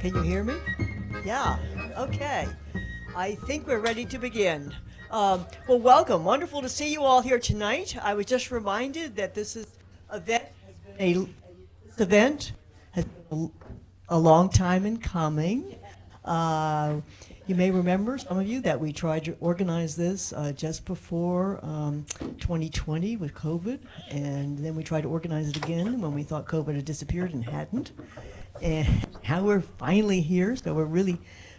Can you hear me? Yeah, okay. I think we're ready to begin. Well, welcome. Wonderful to see you all here tonight. I was just reminded that this event has been a long time in coming. You may remember, some of you, that we tried to organize this just before 2020 with COVID, and then we tried to organize it again when we thought COVID had disappeared and hadn't. And now we're finally here, so we're really,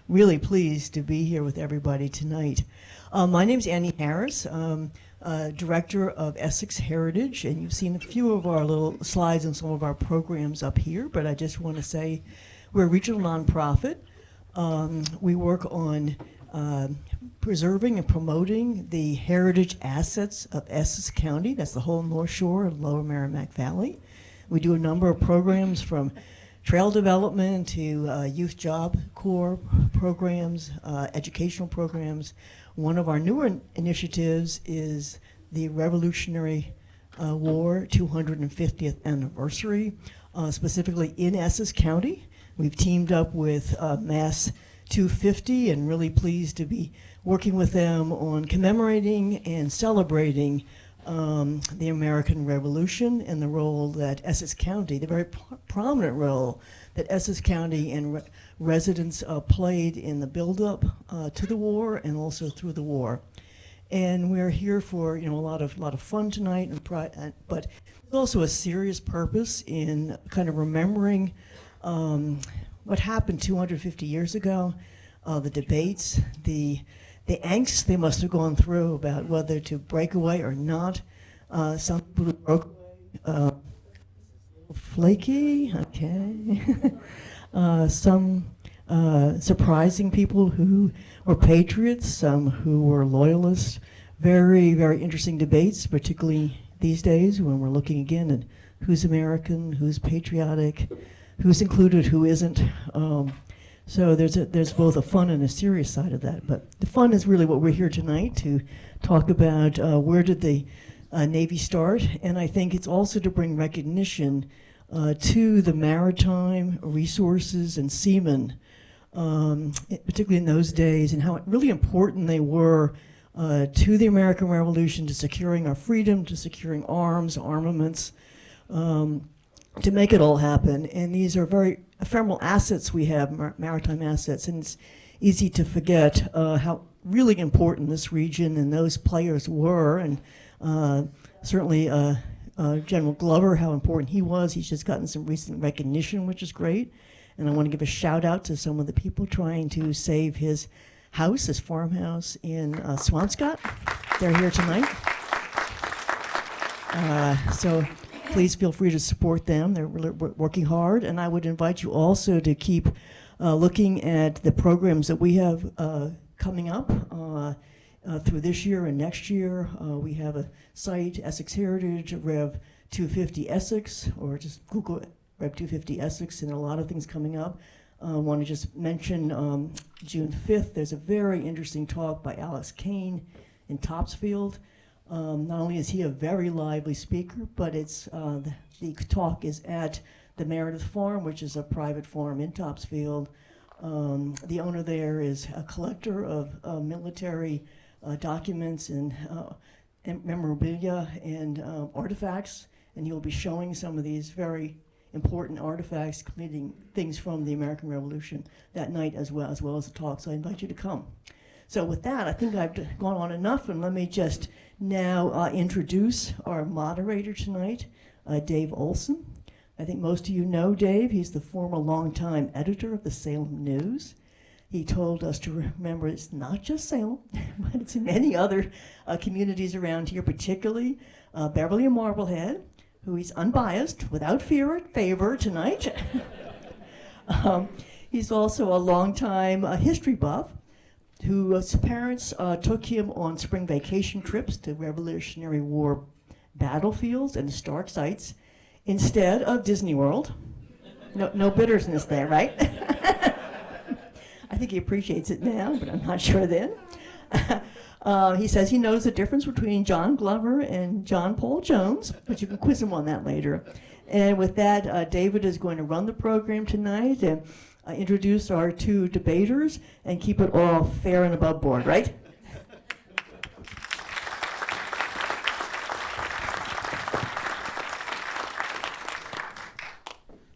really pleased to be here with everybody tonight. My name's Annie Harris. Director of Essex Heritage, and you've seen a few of our little slides and some of our programs up here, but I just want to say we're a regional nonprofit. We work on preserving and promoting the heritage assets of Essex County. That's the whole North Shore and Lower Merrimack Valley. We do a number of programs from trail development to youth job corps programs, educational programs. One of our newer initiatives is the Revolutionary War 250th anniversary, specifically in Essex County. We've teamed up with Mass 250 and really pleased to be working with them on commemorating and celebrating the American Revolution and the role that Essex County, the very prominent role that Essex County and residents played in the buildup to the war and also through the war. And we're here for a lot of fun tonight, but there's also a serious purpose in kind of remembering what happened 250 years ago, the debates, the angst they must have gone through about whether to break away or not. Some people who broke away, flaky, okay. Some surprising people who were patriots, some who were loyalists. Very, very interesting debates, particularly these days when we're looking again at who's American, who's patriotic, who's included, who isn't. So there's both a fun and a serious side of that. But the fun is really what we're here tonight to talk about. Where did the Navy start? And I think it's also to bring recognition to the maritime resources and seamen, particularly in those days, and how really important they were to the American Revolution, to securing our freedom, to securing arms, armaments, to make it all happen. And these are very ephemeral assets we have, maritime assets, and it's easy to forget how really important this region and those players were, and certainly General Glover, how important he was. He's just gotten some recent recognition, which is great. And I want to give a shout out to some of the people trying to save his house, his farmhouse in Swampscott. They're here tonight. So please feel free to support them. They're really working hard. And I would invite you also to keep looking at the programs that we have coming up through this year and next year. We have a site, Essex Heritage, Rev 250 Essex, or just Google Rev 250 Essex, and a lot of things coming up. I want to just mention June 5th, there's a very interesting talk by Alex Kane in Topsfield. Not only is he a very lively speaker, but it's the talk is at the Meredith Farm, which is a private farm in Topsfield. The owner there is a collector of military documents and memorabilia and artifacts, and he'll be showing some of these very important artifacts, including things from the American Revolution that night as well as the talk. So I invite you to come. So with that, I think I've gone on enough, and let me just now introduce our moderator tonight, Dave Olson. I think most of you know Dave. He's the former longtime editor of the Salem News. He told us to remember it's not just Salem, but it's in many other communities around here, particularly Beverly and Marblehead, who he's unbiased, without fear or favor tonight. He's also a longtime history buff whose parents took him on spring vacation trips to Revolutionary War battlefields and historic sites instead of Disney World. No bitterness there, right? I think he appreciates it now, but I'm not sure then. He says he knows the difference between John Glover and John Paul Jones, but you can quiz him on that later. And with that, David is going to run the program tonight. And introduce our two debaters and keep it all fair and above board, right?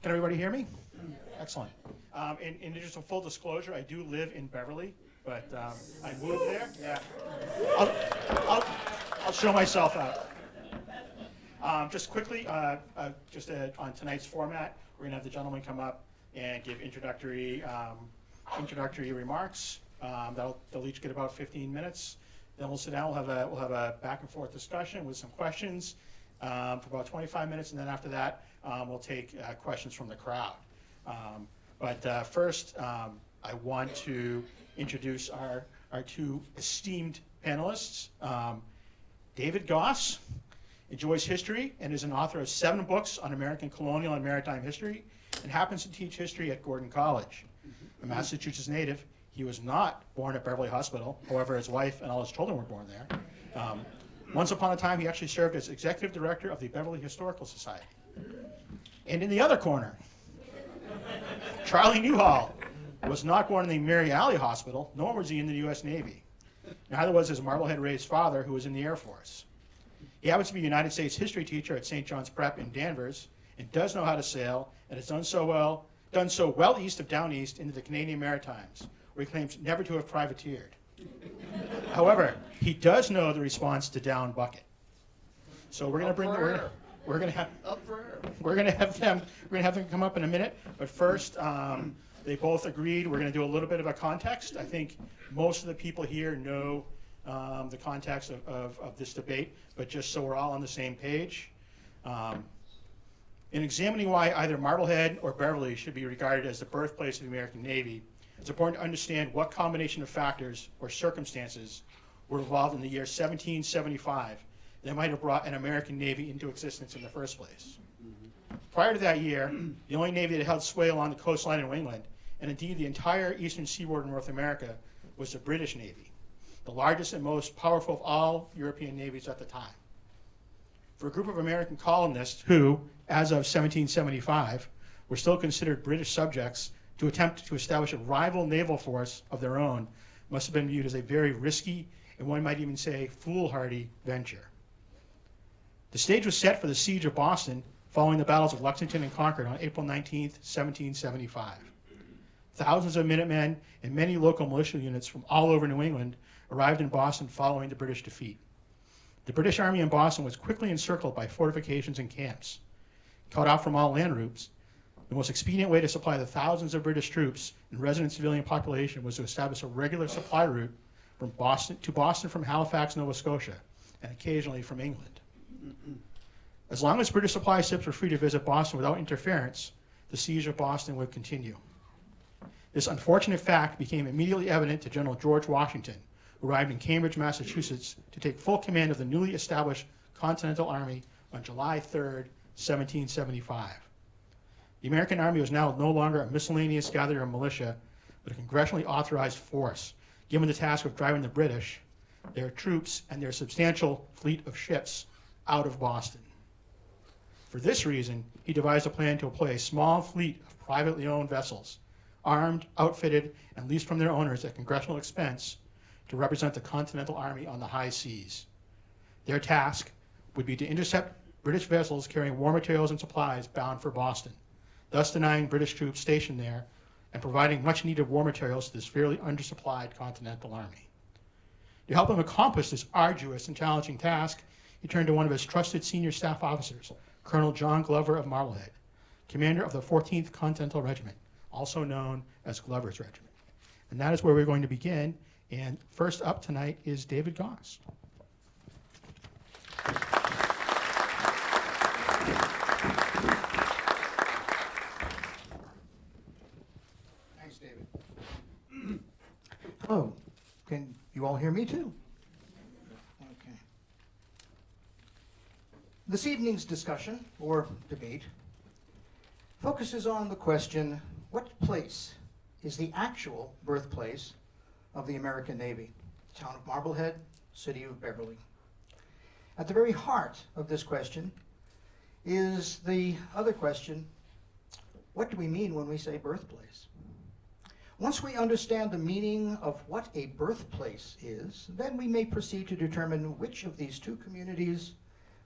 Can everybody hear me? Excellent. In just a full disclosure, I do live in Beverly, but I moved there. Yeah. I'll show myself out. Just quickly, on tonight's format, we're going to have the gentleman come up and give introductory remarks. They'll each get about 15 minutes. Then we'll sit down. We'll have a back and forth discussion with some questions for about 25 minutes, and then after that, we'll take questions from the crowd. But first, I want to introduce our two esteemed panelists. David Goss enjoys history and is an author of 7 books on American colonial and maritime history, and happens to teach history at Gordon College. A Massachusetts native, he was not born at Beverly Hospital. However, his wife and all his children were born there. Once upon a time, he actually served as executive director of the Beverly Historical Society. And in the other corner, Charlie Newhall was not born in the Mary Alley Hospital, nor was he in the U.S. Navy. Neither was his Marblehead-raised father, who was in the Air Force. He happens to be a United States history teacher at St. John's Prep in Danvers, and does know how to sail, and has done so well east of Down East into the Canadian Maritimes, where he claims never to have privateered. However, he does know the response to down bucket. So we're going to have them come up in a minute. But first, they both agreed we're going to do a little bit of a context. I think most of the people here know the context of this debate, but just so we're all on the same page. In examining why either Marblehead or Beverly should be regarded as the birthplace of the American Navy, it's important to understand what combination of factors or circumstances were involved in the year 1775 that might have brought an American Navy into existence in the first place. Prior to that year, the only Navy that held sway along the coastline in New England, and indeed the entire eastern seaboard of North America, was the British Navy, the largest and most powerful of all European navies at the time. For a group of American colonists who, as of 1775, were still considered British subjects, to attempt to establish a rival naval force of their own must have been viewed as a very risky, and one might even say foolhardy, venture. The stage was set for the siege of Boston following the battles of Lexington and Concord on April 19, 1775. Thousands of Minutemen and many local militia units from all over New England arrived in Boston following the British defeat. The British Army in Boston was quickly encircled by fortifications and camps. Cut off from all land routes, the most expedient way to supply the thousands of British troops and resident civilian population was to establish a regular supply route from Boston from Halifax, Nova Scotia, and occasionally from England. As long as British supply ships were free to visit Boston without interference, the siege of Boston would continue. This unfortunate fact became immediately evident to General George Washington, who arrived in Cambridge, Massachusetts, to take full command of the newly established Continental Army on July 3, 1775. The American Army was now no longer a miscellaneous gathering of militia, but a congressionally authorized force, given the task of driving the British, their troops, and their substantial fleet of ships out of Boston. For this reason, he devised a plan to employ a small fleet of privately owned vessels, armed, outfitted, and leased from their owners at congressional expense, to represent the Continental Army on the high seas. Their task would be to intercept British vessels carrying war materials and supplies bound for Boston, thus denying British troops stationed there and providing much-needed war materials to this severely undersupplied Continental Army. To help him accomplish this arduous and challenging task, he turned to one of his trusted senior staff officers, Colonel John Glover of Marblehead, commander of the 14th Continental Regiment, also known as Glover's Regiment. And that is where we're going to begin. And first up tonight is David Goss. Thanks, David. Hello. Can you all hear me too? Okay. This evening's discussion, or debate, focuses on the question, what place is the actual birthplace of the American Navy? The town of Marblehead, city of Beverly. At the very heart of this question is the other question, what do we mean when we say birthplace? Once we understand the meaning of what a birthplace is, then we may proceed to determine which of these two communities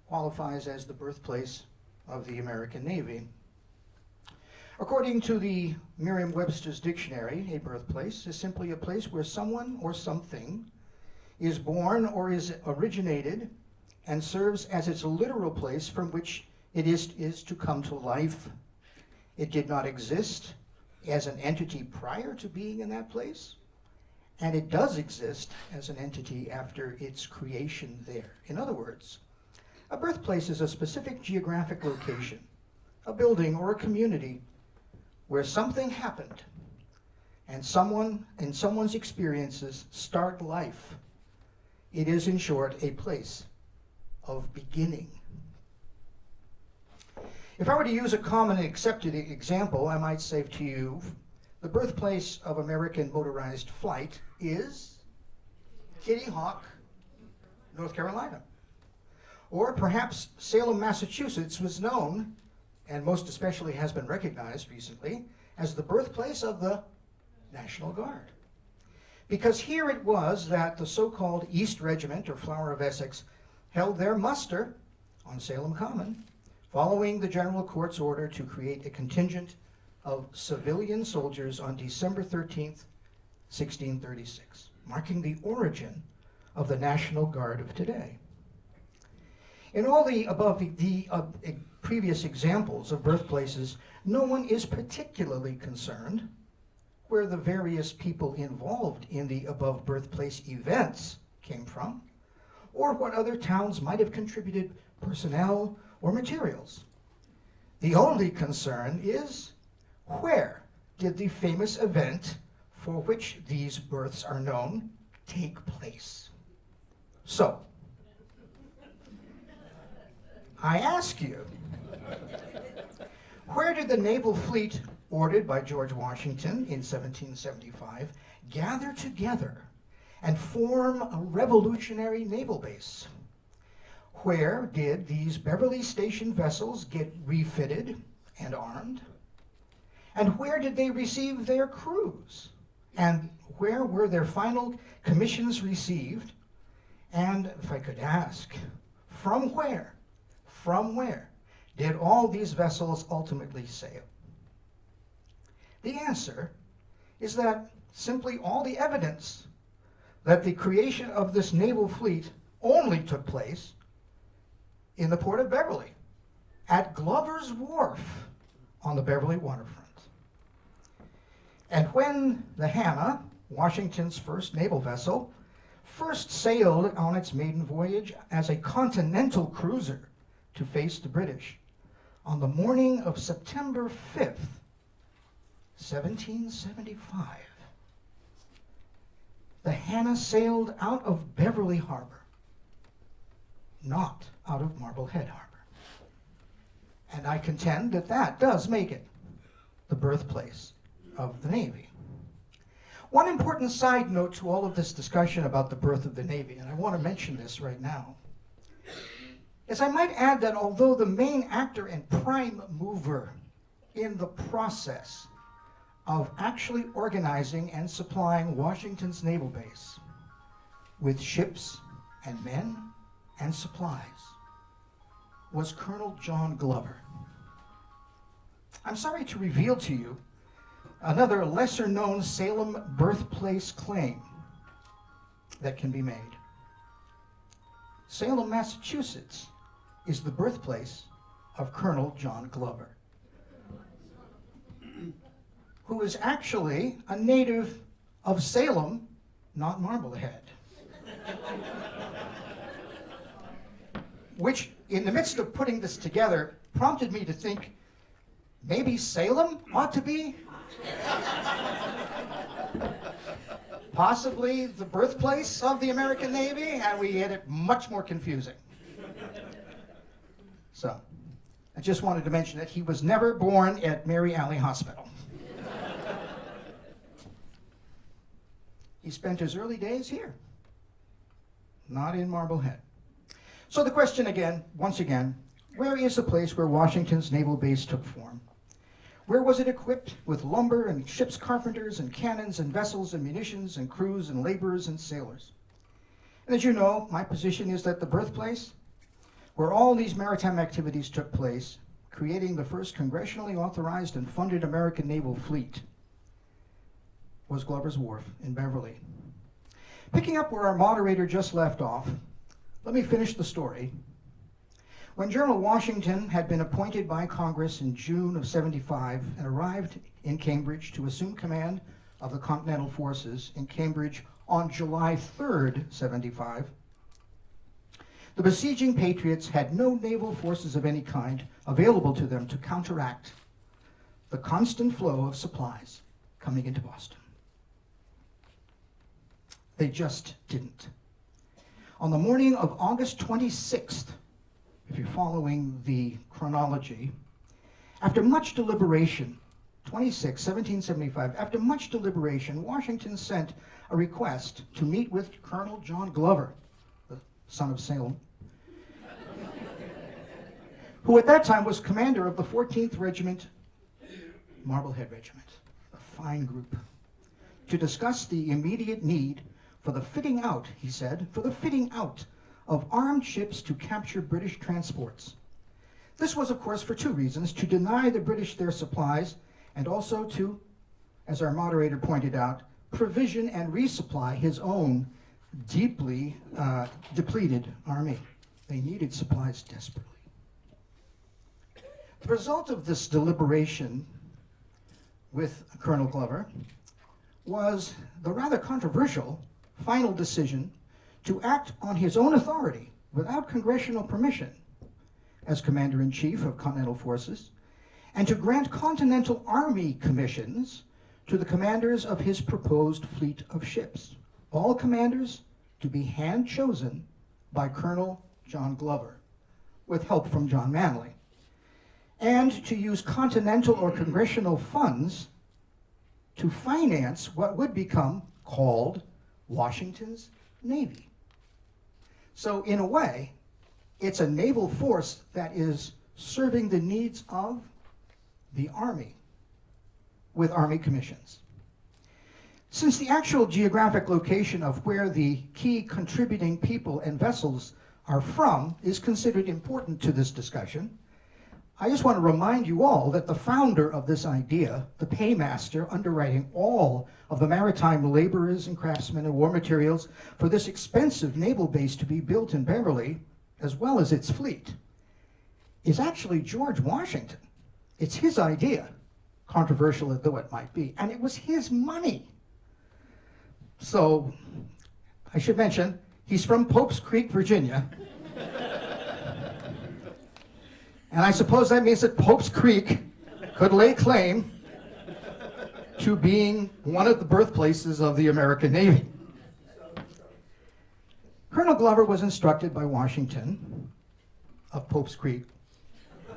qualifies as the birthplace of the American Navy. According to the Merriam-Webster's dictionary, a birthplace is simply a place where someone or something is born or is originated and serves as its literal place from which it is to come to life. It did not exist as an entity prior to being in that place, and it does exist as an entity after its creation there. In other words, a birthplace is a specific geographic location, a building or a community where something happened and someone's experiences start life. It is, in short, a place of beginning. If I were to use a common and accepted example, I might say to you, the birthplace of American motorized flight is Kitty Hawk, North Carolina. Or perhaps Salem, Massachusetts was known, and most especially has been recognized recently, as the birthplace of the National Guard. Because here it was that the so-called East Regiment, or Flower of Essex, held their muster on Salem Common, following the General Court's order to create a contingent of civilian soldiers on December 13th, 1636, marking the origin of the National Guard of today. In all the above previous examples of birthplaces, no one is particularly concerned where the various people involved in the above birthplace events came from, or what other towns might have contributed personnel or materials. The only concern is, where did the famous event for which these births are known take place? So, I ask you, where did the naval fleet ordered by George Washington in 1775 gather together and form a revolutionary naval base? Where did these Beverly Station vessels get refitted and armed? And where did they receive their crews? And where were their final commissions received? And if I could ask, from where did all these vessels ultimately sail? The answer is that simply all the evidence that the creation of this naval fleet only took place in the port of Beverly, at Glover's Wharf on the Beverly waterfront. And when the Hannah, Washington's first naval vessel, first sailed on its maiden voyage as a continental cruiser to face the British, on the morning of September 5th, 1775, the Hannah sailed out of Beverly Harbor, not out of Marblehead Harbor. And I contend that that does make it the birthplace of the Navy. One important side note to all of this discussion about the birth of the Navy, and I want to mention this right now, is I might add that although the main actor and prime mover in the process of actually organizing and supplying Washington's naval base with ships and men and supplies was Colonel John Glover. I'm sorry to reveal to you another lesser-known Salem birthplace claim that can be made. Salem, Massachusetts is the birthplace of Colonel John Glover, who is actually a native of Salem, not Marblehead. Which, in the midst of putting this together, prompted me to think, maybe Salem ought to be possibly the birthplace of the American Navy, and we had it much more confusing. So, I just wanted to mention that he was never born at Mary Alley Hospital. He spent his early days here, not in Marblehead. So the question again, once again, where is the place where Washington's naval base took form? Where was it equipped? With lumber and ship's carpenters and cannons and vessels and munitions and crews and laborers and sailors. And as you know, my position is that the birthplace, where all these maritime activities took place, creating the first congressionally authorized and funded American naval fleet, was Glover's Wharf in Beverly. Picking up where our moderator just left off, let me finish the story. When General Washington had been appointed by Congress in June of '75 and arrived in Cambridge to assume command of the Continental Forces in Cambridge on July 3rd, '75, the besieging Patriots had no naval forces of any kind available to them to counteract the constant flow of supplies coming into Boston. They just didn't. On the morning of August 26th, if you're following the chronology, after much deliberation, 1775, after much deliberation, Washington sent a request to meet with Colonel John Glover, the son of Salem, who at that time was commander of the 14th Regiment, Marblehead Regiment, a fine group, to discuss the immediate need for the fitting out, he said, for the fitting out of armed ships to capture British transports. This was, of course, for two reasons: to deny the British their supplies, and also to, as our moderator pointed out, provision and resupply his own deeply depleted army. They needed supplies desperately. The result of this deliberation with Colonel Glover was the rather controversial final decision to act on his own authority without congressional permission as Commander-in-Chief of Continental Forces, and to grant Continental Army commissions to the commanders of his proposed fleet of ships. All commanders to be hand-chosen by Colonel John Glover, with help from John Manley, and to use continental or congressional funds to finance what would become called Washington's Navy. So in a way, it's a naval force that is serving the needs of the Army with Army commissions. Since the actual geographic location of where the key contributing people and vessels are from is considered important to this discussion, I just want to remind you all that the founder of this idea, the paymaster underwriting all of the maritime laborers and craftsmen and war materials for this expensive naval base to be built in Beverly, as well as its fleet, is actually George Washington. It's his idea, controversial though it might be, and it was his money. So, I should mention, he's from Pope's Creek, Virginia. And I suppose that means that Pope's Creek could lay claim to being one of the birthplaces of the American Navy. Colonel Glover was instructed by Washington of Pope's Creek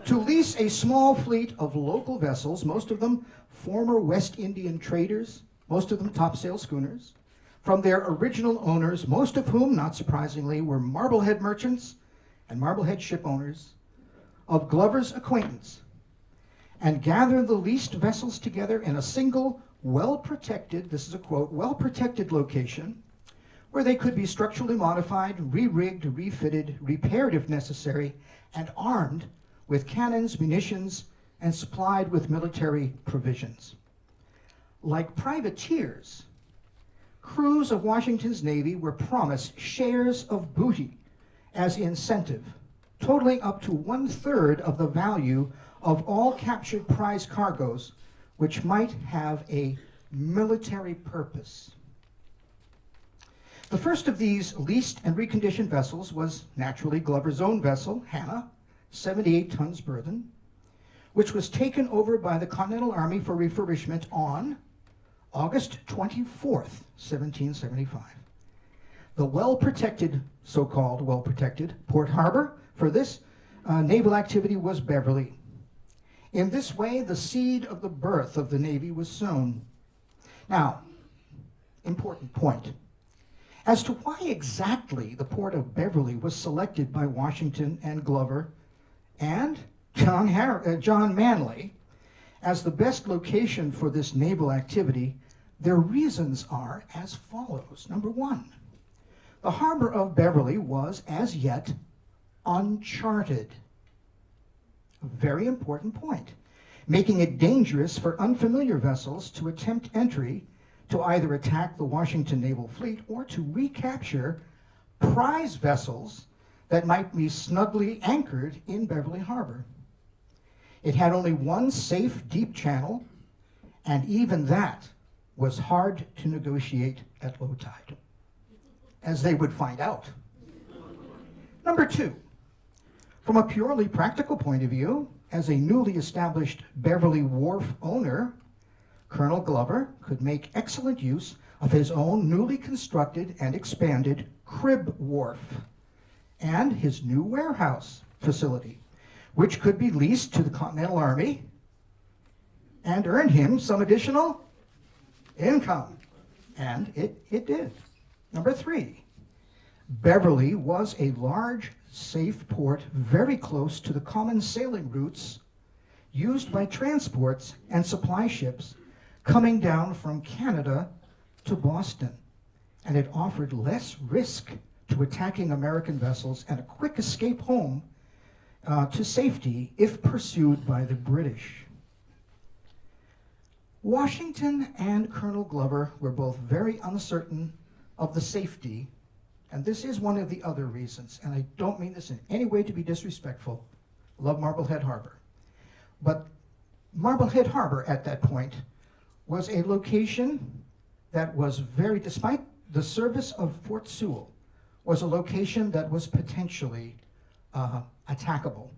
to lease a small fleet of local vessels, most of them former West Indian traders, most of them topsail schooners, from their original owners, most of whom, not surprisingly, were Marblehead merchants and Marblehead ship owners, of Glover's acquaintance, and gather the leased vessels together in a single, well-protected, this is a quote, well-protected location where they could be structurally modified, re-rigged, refitted, repaired if necessary, and armed with cannons, munitions, and supplied with military provisions. Like privateers, crews of Washington's Navy were promised shares of booty as incentive, totaling up to 1/3 of the value of all captured prize cargoes, which might have a military purpose. The first of these leased and reconditioned vessels was naturally Glover's own vessel, Hannah, 78 tons burden, which was taken over by the Continental Army for refurbishment on August 24th, 1775. The well-protected, so-called well-protected, port harbor for this naval activity was Beverly. In this way, the seed of the birth of the Navy was sown. Now, important point. As to why exactly the port of Beverly was selected by Washington and Glover and John Manley as the best location for this naval activity, their reasons are as follows. Number one, the harbor of Beverly was as yet uncharted. A very important point, making it dangerous for unfamiliar vessels to attempt entry to either attack the Washington Naval Fleet or to recapture prize vessels that might be snugly anchored in Beverly Harbor. It had only one safe deep channel, and even that was hard to negotiate at low tide, as they would find out. Number two, from a purely practical point of view, as a newly established Beverly Wharf owner, Colonel Glover could make excellent use of his own newly constructed and expanded crib wharf and his new warehouse facility, which could be leased to the Continental Army and earn him some additional income. And it did. Number three, Beverly was a large, safe port very close to the common sailing routes used by transports and supply ships coming down from Canada to Boston. And it offered less risk to attacking American vessels and a quick escape home to safety if pursued by the British. Washington and Colonel Glover were both very uncertain of the safety, and this is one of the other reasons, and I don't mean this in any way to be disrespectful. Love Marblehead Harbor. But Marblehead Harbor at that point was a location that was very, despite the service of Fort Sewell, was a location that was potentially attackable.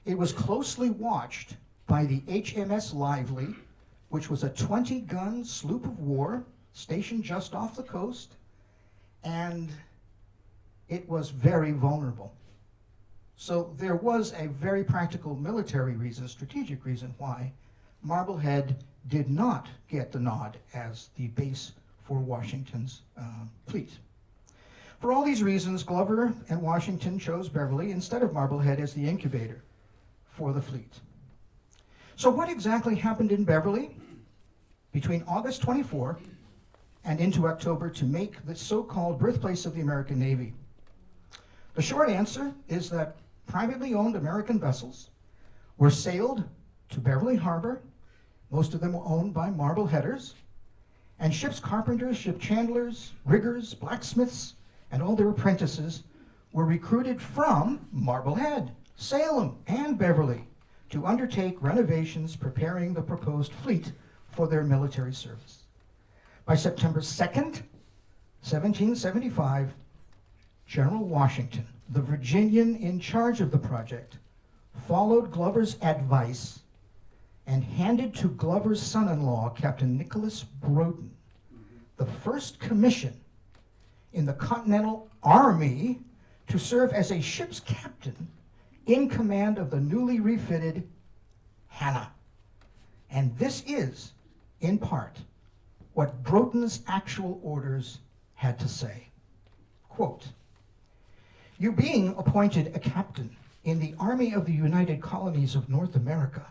It was closely watched by the HMS Lively, which was a 20-gun sloop of war stationed just off the coast, and it was very vulnerable. So there was a very practical military reason, strategic reason why Marblehead did not get the nod as the base for Washington's fleet. For all these reasons, Glover and Washington chose Beverly instead of Marblehead as the incubator for the fleet. So what exactly happened in Beverly between August 24 and into October to make the so-called birthplace of the American Navy? The short answer is that privately owned American vessels were sailed to Beverly Harbor. Most of them were owned by Marbleheaders, and ship's carpenters, ship chandlers, riggers, blacksmiths, and all their apprentices were recruited from Marblehead, Salem, and Beverly to undertake renovations preparing the proposed fleet for their military service. By September 2nd, 1775, General Washington, the Virginian in charge of the project, followed Glover's advice and handed to Glover's son-in-law, Captain Nicholas Broughton, the first commission in the Continental Army to serve as a ship's captain in command of the newly refitted Hannah. And this is, in part, what Broughton's actual orders had to say. Quote, "You being appointed a captain in the Army of the United Colonies of North America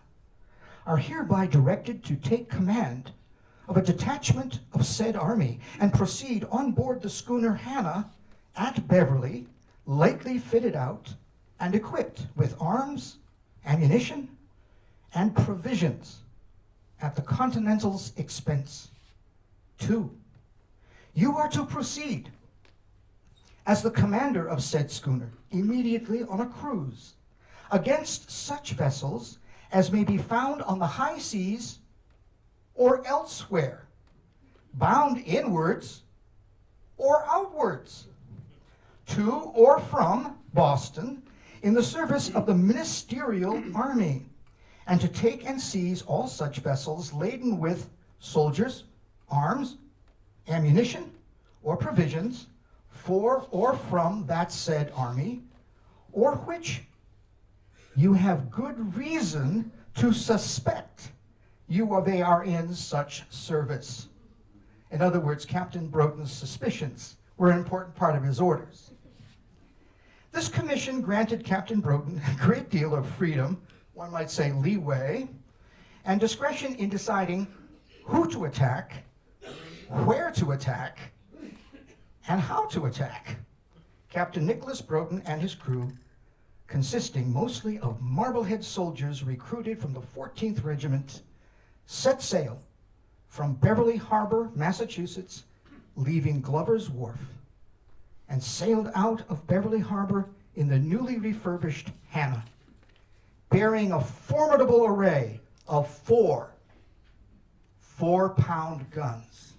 are hereby directed to take command of a detachment of said army and proceed on board the schooner Hannah at Beverly, lately fitted out and equipped with arms, ammunition, and provisions at the Continental's expense. 2, you are to proceed as the commander of said schooner immediately on a cruise against such vessels as may be found on the high seas or elsewhere, bound inwards or outwards, to or from Boston in the service of the ministerial army, and to take and seize all such vessels laden with soldiers, arms, ammunition, or provisions for or from that said army, or which you have good reason to suspect they are in such service." In other words, Captain Broughton's suspicions were an important part of his orders. This commission granted Captain Broughton a great deal of freedom, one might say leeway, and discretion in deciding who to attack, where to attack, and how to attack. Captain Nicholas Broughton and his crew, consisting mostly of Marblehead soldiers recruited from the 14th Regiment, set sail from Beverly Harbor, Massachusetts, leaving Glover's Wharf, and sailed out of Beverly Harbor in the newly refurbished Hannah, bearing a formidable array of four 4-pound guns.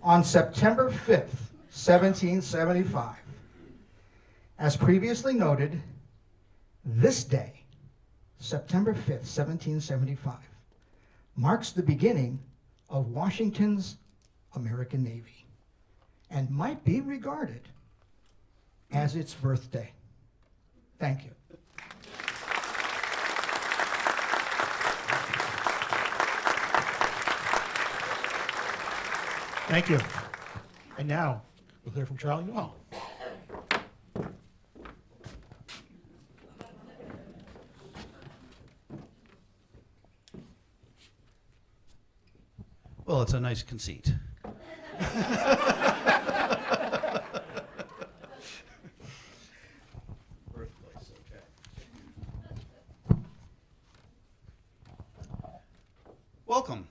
On September 5th, 1775, as previously noted, this day, September 5th, 1775, marks the beginning of Washington's American Navy and might be regarded as its birthday. Thank you. Thank you. And now, we'll hear from Charlie Newhall. Well, it's a nice conceit. Birthplace, okay. Welcome.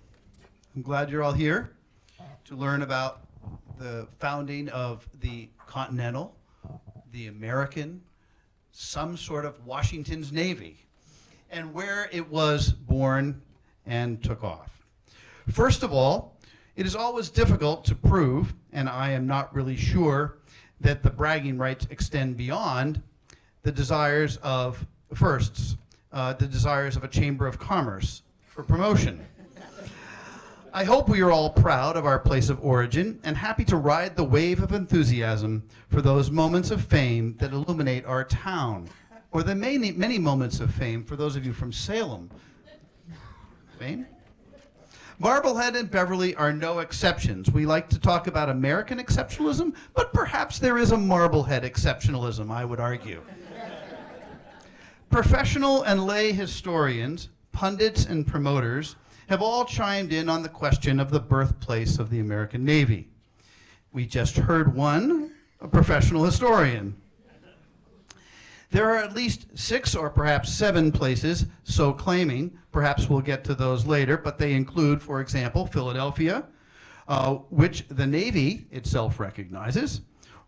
I'm glad you're all here to learn about the founding of the Continental, the American, some sort of Washington's Navy, and where it was born and took off. First of all, it is always difficult to prove, and I am not really sure that the bragging rights extend beyond the desires of firsts, the desires of a Chamber of Commerce for promotion. I hope we are all proud of our place of origin and happy to ride the wave of enthusiasm for those moments of fame that illuminate our town, or the many moments of fame for those of you from Salem. Fame? Marblehead and Beverly are no exceptions. We like to talk about American exceptionalism, but perhaps there is a Marblehead exceptionalism, I would argue. Professional and lay historians, pundits and promoters have all chimed in on the question of the birthplace of the American Navy. We just heard one, a professional historian. There are at least 6 or perhaps 7 places so claiming. Perhaps we'll get to those later, but they include, for example, Philadelphia, which the Navy itself recognizes,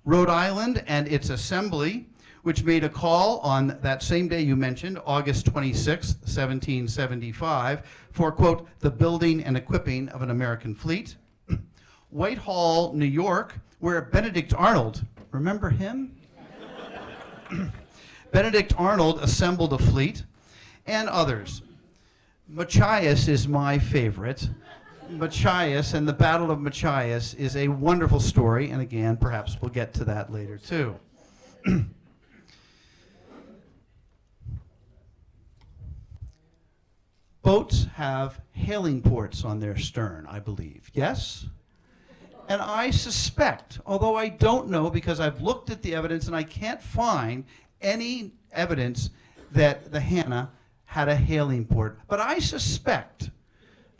Rhode Island and its assembly, which made a call on that same day you mentioned, August 26, 1775, for, quote, the building and equipping of an American fleet. Whitehall, New York, where Benedict Arnold, remember him? Benedict Arnold assembled a fleet, and others. Machias is my favorite. Machias and the Battle of Machias is a wonderful story, and again, perhaps we'll get to that later too. Boats have hailing ports on their stern, I believe. Yes? And I suspect, although I don't know because I've looked at the evidence and I can't find any evidence that the Hannah had a hailing port, but I suspect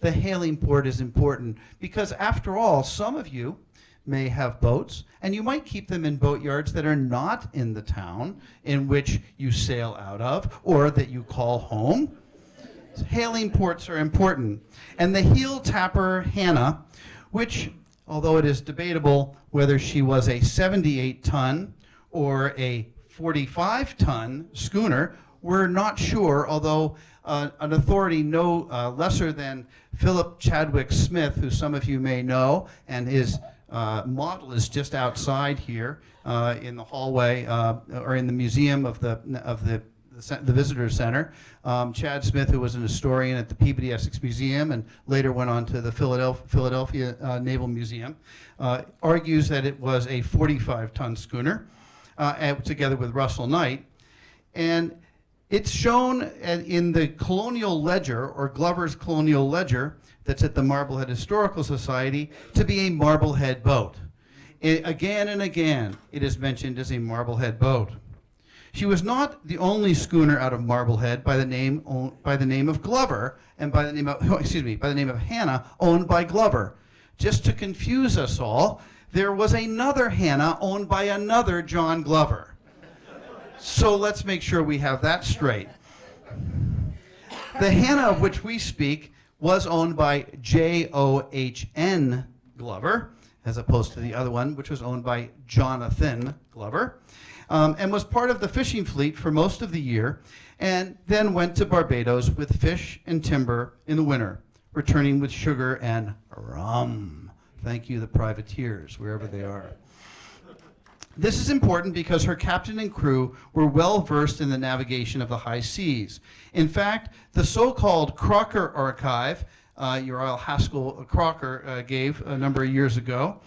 the hailing port is important because, after all, some of you may have boats, and you might keep them in boatyards that are not in the town in which you sail out of or that you call home. Hailing ports are important. And the heel tapper Hannah, which, although it is debatable whether she was a 78-ton or a 45-ton schooner, we're not sure, although an authority no lesser than Philip Chadwick Smith, who some of you may know, and his model is just outside here in the hallway or in the museum of the Visitor Center. Chad Smith, who was an historian at the Peabody Essex Museum and later went on to the Philadelphia Naval Museum, argues that it was a 45-ton schooner, together with Russell Knight. And it's shown in the Colonial Ledger, or Glover's Colonial Ledger, that's at the Marblehead Historical Society, to be a Marblehead boat. Again and again, it is mentioned as a Marblehead boat. She was not the only schooner out of Marblehead by the name of Glover and by the name of by the name of Hannah, owned by Glover. Just to confuse us all, there was another Hannah owned by another John Glover. So let's make sure we have that straight. The Hannah of which we speak was owned by John Glover, as opposed to the other one, which was owned by Jonathan Glover, and was part of the fishing fleet for most of the year, and then went to Barbados with fish and timber in the winter, returning with sugar and rum. Thank you, the privateers, wherever they are. This is important because her captain and crew were well versed in the navigation of the high seas. In fact, the so-called Crocker Archive, Uriah Haskell Crocker gave a number of years ago,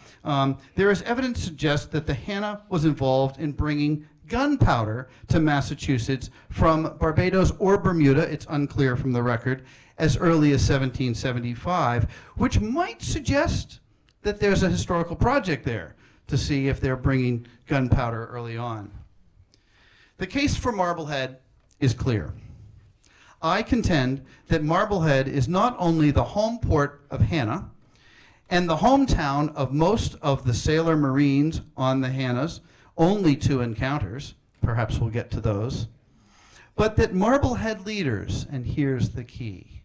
there is evidence to suggest that the Hannah was involved in bringing gunpowder to Massachusetts from Barbados or Bermuda, it's unclear from the record, as early as 1775, which might suggest that there's a historical project there to see if they're bringing gunpowder early on. The case for Marblehead is clear. I contend that Marblehead is not only the home port of Hannah and the hometown of most of the sailor Marines on the Hannah's only 2 encounters, perhaps we'll get to those, but that Marblehead leaders, and here's the key,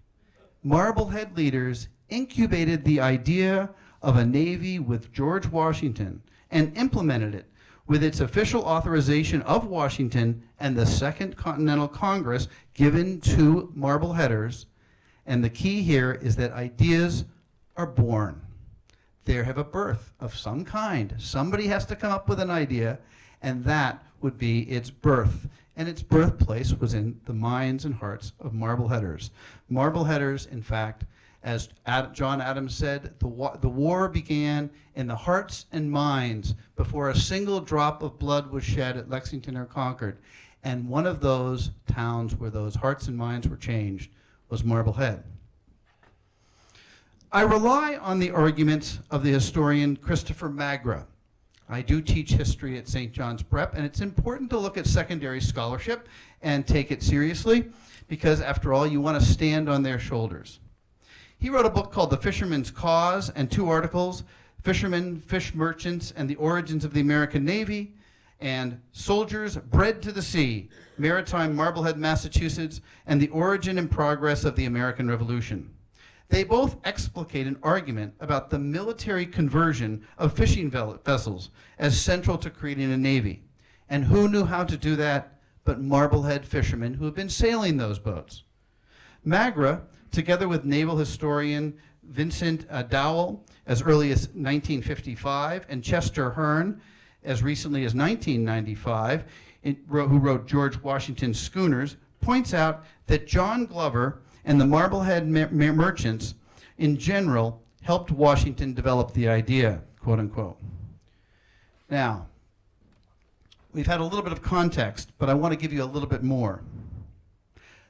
Marblehead leaders incubated the idea of a navy with George Washington and implemented it with its official authorization of Washington and the Second Continental Congress given to Marbleheaders. And the key here is that ideas are born. They have a birth of some kind. Somebody has to come up with an idea, and that would be its birth. And its birthplace was in the minds and hearts of Marbleheaders. Marbleheaders, in fact, as John Adams said, the war began in the hearts and minds before a single drop of blood was shed at Lexington or Concord. And one of those towns where those hearts and minds were changed was Marblehead. I rely on the arguments of the historian Christopher Magra. I do teach history at St. John's Prep, and it's important to look at secondary scholarship and take it seriously, because after all, you want to stand on their shoulders. He wrote a book called The Fisherman's Cause and 2 articles, Fishermen, Fish Merchants, and the Origins of the American Navy, and Soldiers Bred to the Sea, Maritime Marblehead, Massachusetts, and the Origin and Progress of the American Revolution. They both explicate an argument about the military conversion of fishing vessels as central to creating a navy. And who knew how to do that but Marblehead fishermen who have been sailing those boats? Magra, together with naval historian Vincent Dowell as early as 1955 and Chester Hearn as recently as 1995, who wrote George Washington's Schooners, points out that John Glover and the Marblehead merchants in general helped Washington develop the idea, quote unquote. Now, we've had a little bit of context, but I want to give you a little bit more.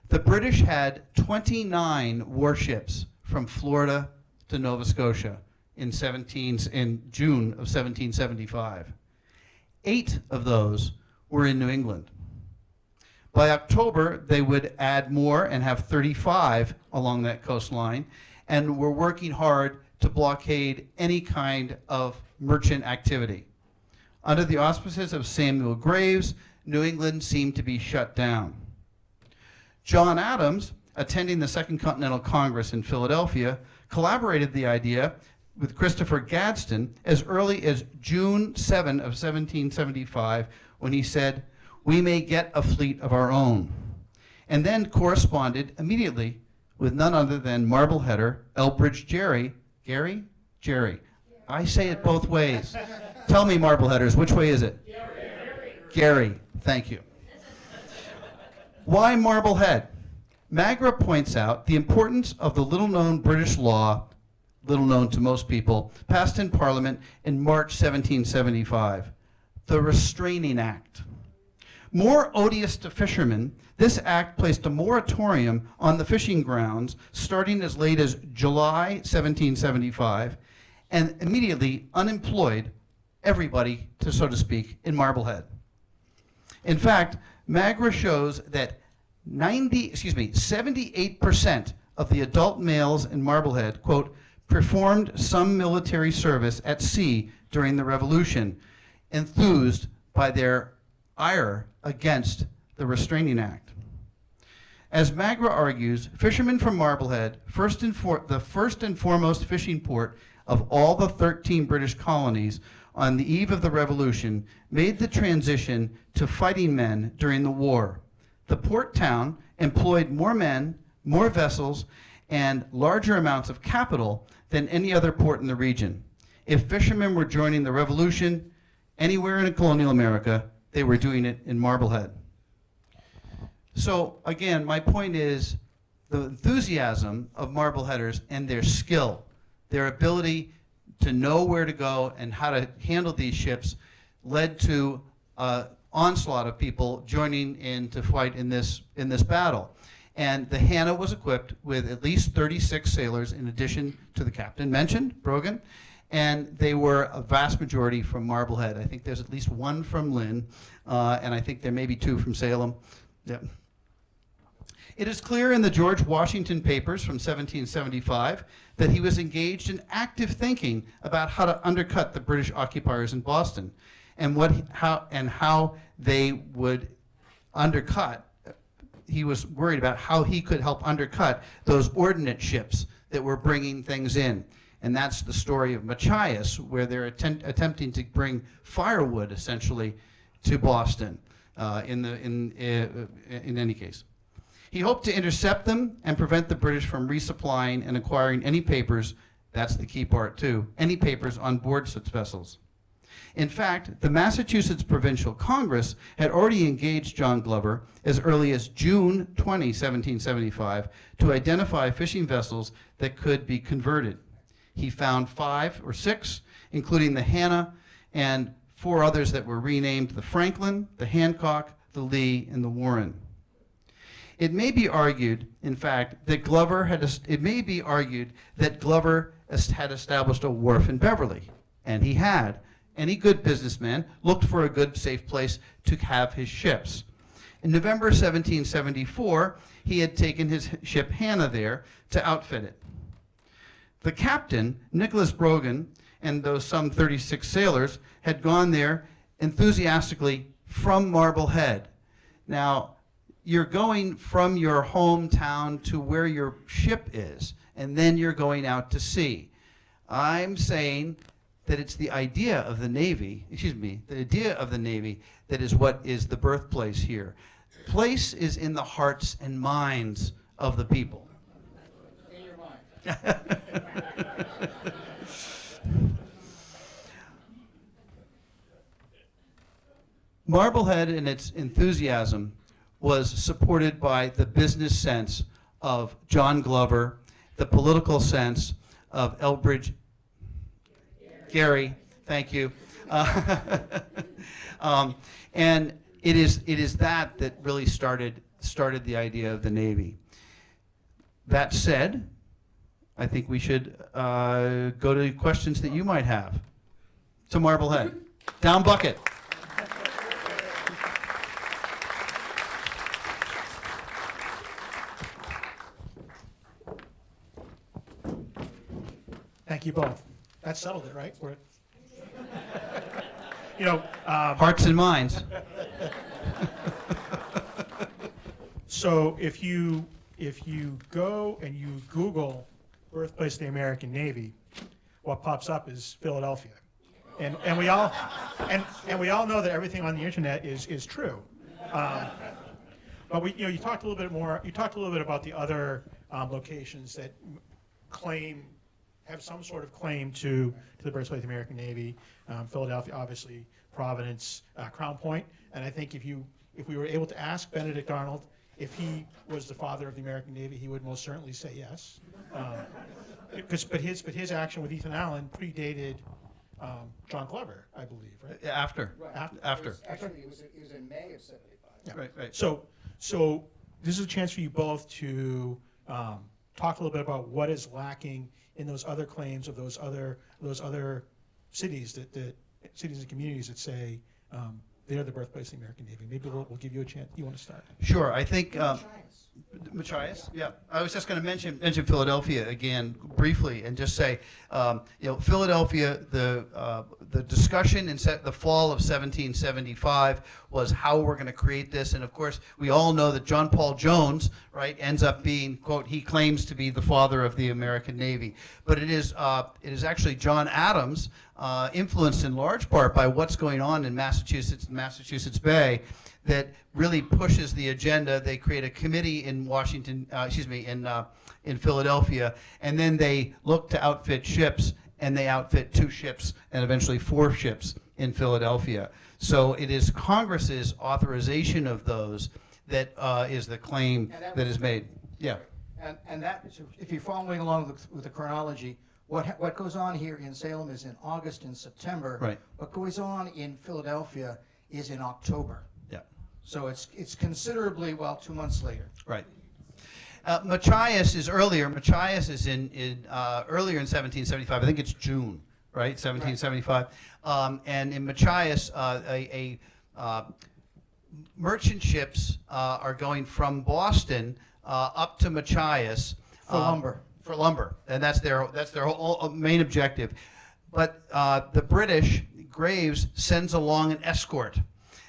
The British had 29 warships from Florida to Nova Scotia in June of 1775. 8 of those were in New England. By October, they would add more and have 35 along that coastline, and were working hard to blockade any kind of merchant activity. Under the auspices of Samuel Graves, New England seemed to be shut down. John Adams, attending the Second Continental Congress in Philadelphia, collaborated the idea with Christopher Gadsden as early as June 7 of 1775, when he said, "We may get a fleet of our own," and then corresponded immediately with none other than Marbleheader Elbridge Gerry. Jerry. I say it both ways. Tell me, Marbleheaders, which way is it? Gary. Thank you. Why Marblehead? Magra points out the importance of the little-known British law, little known to most people, passed in Parliament in March 1775, the Restraining Act. More odious to fishermen, this act placed a moratorium on the fishing grounds starting as late as July 1775, and immediately unemployed everybody, so to speak, in Marblehead. In fact, MAGRA shows that 78% of the adult males in Marblehead, quote, performed some military service at sea during the Revolution, enthused by their ire against the Restraining Act. As MAGRA argues, fishermen from Marblehead, the first and foremost fishing port of all the 13 British colonies on the eve of the Revolution, made the transition to fighting men during the war. The port town employed more men, more vessels, and larger amounts of capital than any other port in the region. If fishermen were joining the Revolution anywhere in colonial America, they were doing it in Marblehead. So again, my point is the enthusiasm of Marbleheaders and their skill, their ability to know where to go and how to handle these ships led to an onslaught of people joining in to fight in this battle. And the Hannah was equipped with at least 36 sailors in addition to the captain mentioned, Brogan, and they were a vast majority from Marblehead. I think there's at least one from Lynn, and I think there may be 2 from Salem. Yep. It is clear in the George Washington papers from 1775 that he was engaged in active thinking about how to undercut the British occupiers in Boston, and how they would undercut. He was worried about how he could help undercut those ordnance ships that were bringing things in. And that's the story of Machias, where they're attempting to bring firewood, essentially, to Boston, in any case. He hoped to intercept them and prevent the British from resupplying and acquiring any papers, that's the key part too, any papers on board such vessels. In fact, the Massachusetts Provincial Congress had already engaged John Glover as early as June 20, 1775, to identify fishing vessels that could be converted. He found 5 or 6, including the Hannah, and 4 others that were renamed the Franklin, the Hancock, the Lee, and the Warren. It may be argued, in fact, that Glover had established a wharf in Beverly, and he had. Any good businessman looked for a good, safe place to have his ships. In November 1774, he had taken his ship Hannah there to outfit it. The captain, Nicholas Brogan, and those some 36 sailors had gone there enthusiastically from Marblehead. Now, you're going from your hometown to where your ship is, and then you're going out to sea. I'm saying that it's the idea of the Navy, that is what is the birthplace here. Place is in the hearts and minds of the people. In your mind. Marblehead and its enthusiasm was supported by the business sense of John Glover, the political sense of Elbridge Gary, thank you. And it is that really started the idea of the Navy. That said, I think we should go to questions that you might have to Marblehead. Down bucket. Thank you both. That settled it, right? Hearts and minds. So if you go and you Google birthplace of the American Navy, what pops up is Philadelphia, and we all know that everything on the internet is true. But you talked a little bit more. You talked a little bit about the other locations that have some sort of claim to the birthplace of the American Navy. Philadelphia, obviously, Providence, Crown Point, and I think if we were able to ask Benedict Arnold if he was the father of the American Navy, he would most certainly say yes. But his action with Ethan Allen predated John Glover, I believe, right? After. Right. After. Actually, it was in May of '75. Yeah. Right. So this is a chance for you both to talk a little bit about what is lacking in those other claims of those other cities cities and communities that say They're the birthplace of the American Navy. Maybe we'll give you a chance. You want to start? Sure, I think Machias. Yeah, I was just going to mention Philadelphia again briefly, and just say, Philadelphia. The discussion in the fall of 1775 was how we're going to create this, and of course we all know that John Paul Jones, right, ends up being, quote, he claims to be the father of the American Navy, but it is actually John Adams, influenced in large part by what's going on in Massachusetts Bay, that really pushes the agenda. They create a committee in in Philadelphia, and then they look to outfit ships, and they outfit 2 ships and eventually 4 ships in Philadelphia. So it is Congress's authorization of those that is the claim that is made. Yeah. And that, if you're following along with the chronology, what goes on here in Salem is in August and September. Right. What goes on in Philadelphia is in October. Yeah. So it's considerably, 2 months later. Right. Machias is earlier. Machias is in earlier in 1775. I think it's June, right? 1775. And in Machias, merchant ships are going from Boston up to Machias For lumber. For lumber, and that's their whole main objective. But the British, Graves, sends along an escort.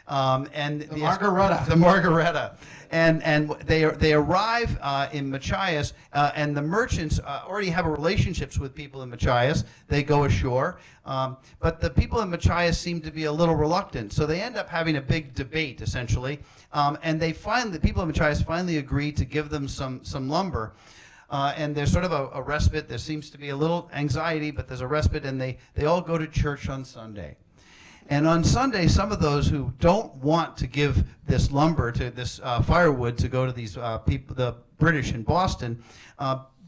And The Margaretta. The Margaretta. And they arrive in Machias, and the merchants already have relationships with people in Machias. They go ashore. But the people in Machias seem to be a little reluctant. So they end up having a big debate, essentially. And the people in Machias finally agree to give them some lumber. And there's sort of a respite. There seems to be a little anxiety, but there's a respite, and they all go to church on Sunday. And on Sunday, some of those who don't want to give this lumber to this firewood to go to these people, the British in Boston,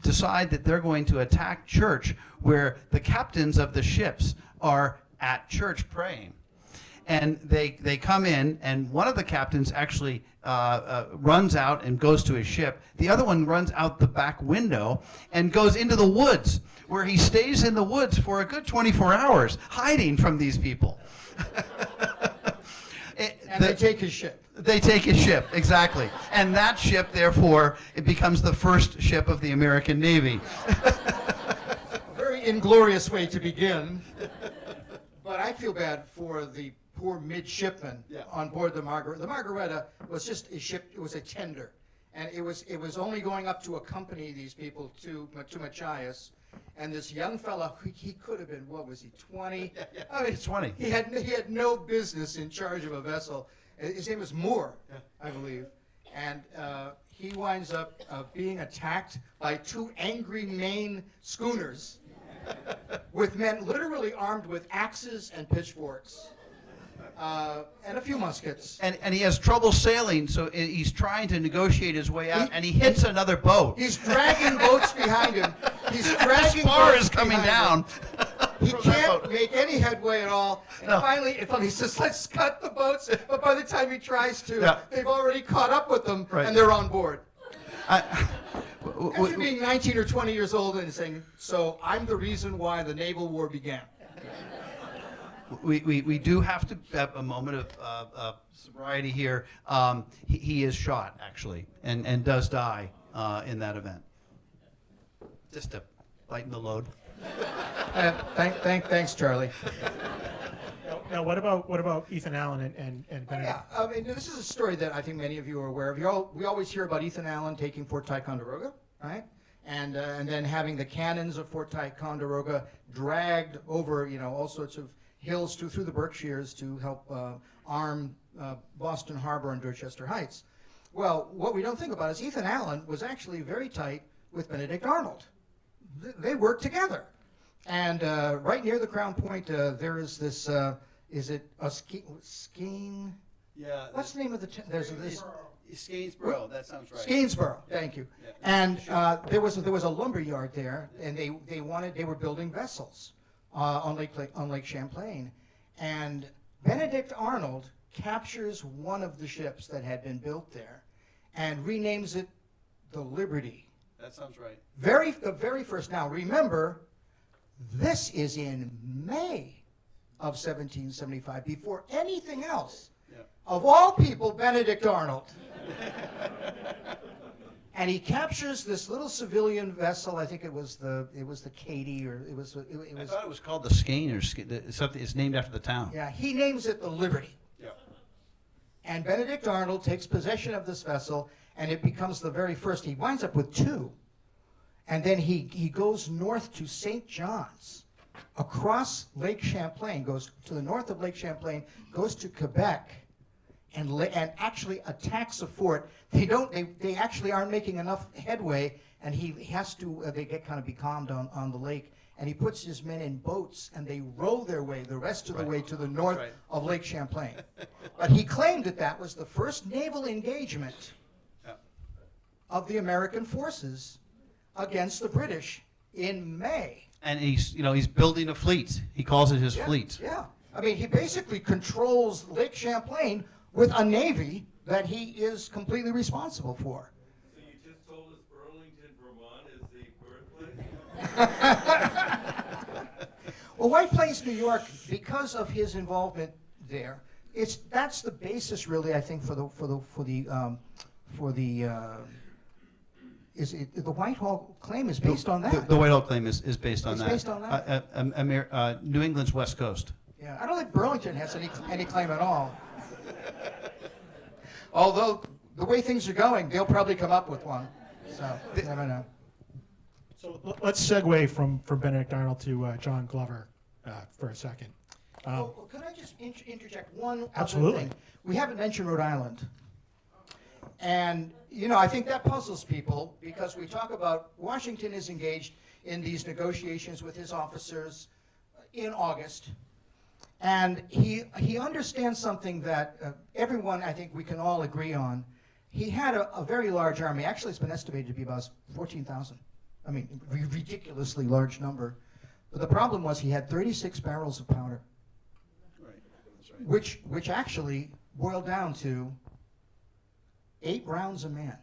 decide that they're going to attack church, where the captains of the ships are at church praying. And they come in, and one of the captains actually runs out and goes to his ship. The other one runs out the back window and goes into the woods, where he stays in the woods for a good 24 hours, hiding from these people. They take his ship. They take his ship, exactly. And that ship, therefore, it becomes the first ship of the American Navy. A very inglorious way to begin. But I feel bad for the poor midshipmen on board the Margaretta. The Margaretta was just a ship. It was a tender, and it was only going up to accompany these people to Machias. And this young fella, he could have been, what was he, 20? I mean, 20. He had no business in charge of a vessel. His name was Moore, I believe. And he winds up being attacked by 2 angry Maine schooners with men literally armed with axes and pitchforks. And a few muskets. And he has trouble sailing, so he's trying to negotiate his way out, and he hits another boat. He's dragging boats behind him. He's dragging spar boats is coming behind down. him. He can't make any headway at all. And finally he says, let's cut the boats. But by the time he tries to, they've already caught up with them, and they're on board. After being 19 or 20 years old and saying, so I'm the reason why the naval war began. We do have to have a moment of sobriety here. He is shot, actually, and does die in that event. Just to lighten the load. Thanks, Charlie. Now, what about Ethan Allen and Benedict? Yeah, I mean, this is a story that I think many of you are aware of. We always hear about Ethan Allen taking Fort Ticonderoga, right? And then having the cannons of Fort Ticonderoga dragged over, all sorts of hills through the Berkshires to help arm Boston Harbor and Dorchester Heights. Well, what we don't think about is Ethan Allen was actually very tight with Benedict Arnold. They worked together. And right near the Crown Point, there is this, is it a Skene? Yeah. What's the name of the there's this Skanesboro, that sounds right. Skanesboro, thank you. Yeah. And there was a lumber yard there, and they were building vessels on Lake Champlain, and Benedict Arnold captures one of the ships that had been built there, and renames it the Liberty. That sounds right. The very first. Now remember, this is in May of 1775, before anything else Of all people, Benedict Arnold. And he captures this little civilian vessel. I think it was the Katy, or it was. I thought it was called the Skane, or something. It's named after the town. Yeah, he names it the Liberty. Yeah. And Benedict Arnold takes possession of this vessel, and it becomes the very first. He winds up with two. And then he goes north to St. John's, across Lake Champlain, goes to the north of Lake Champlain, goes to Quebec, and actually attacks a fort. They actually aren't making enough headway, and he has to, they get kind of becalmed on the lake, and he puts his men in boats, and they row their way the rest of the way to the north of Lake Champlain. But he claimed that was the first naval engagement of the American forces against the British in May. And he's building a fleet. He calls it his fleet. Yeah. I mean, he basically controls Lake Champlain with a navy that he is completely responsible for. So you just told us Burlington, Vermont is the birthplace? Well, White Plains, New York, because of his involvement there, that's the basis, really, I think, for the Whitehall claim is based on that. The Whitehall claim is based on It's that. based on that. New England's West Coast. Yeah, I don't think Burlington has any claim at all. Although the way things are going, they'll probably come up with one. So you never know. So let's segue from Benedict Arnold to John Glover for a second. Well, could I just interject one Absolutely. other thing? We haven't mentioned Rhode Island. And, I think that puzzles people, because we talk about Washington is engaged in these negotiations with his officers in August. And he understands something that everyone, I think we can all agree on. He had a very large army. Actually, it's been estimated to be about 14,000. I mean, ridiculously large number. But the problem was he had 36 barrels of powder. Right. That's right. Which actually boiled down to 8 rounds a man,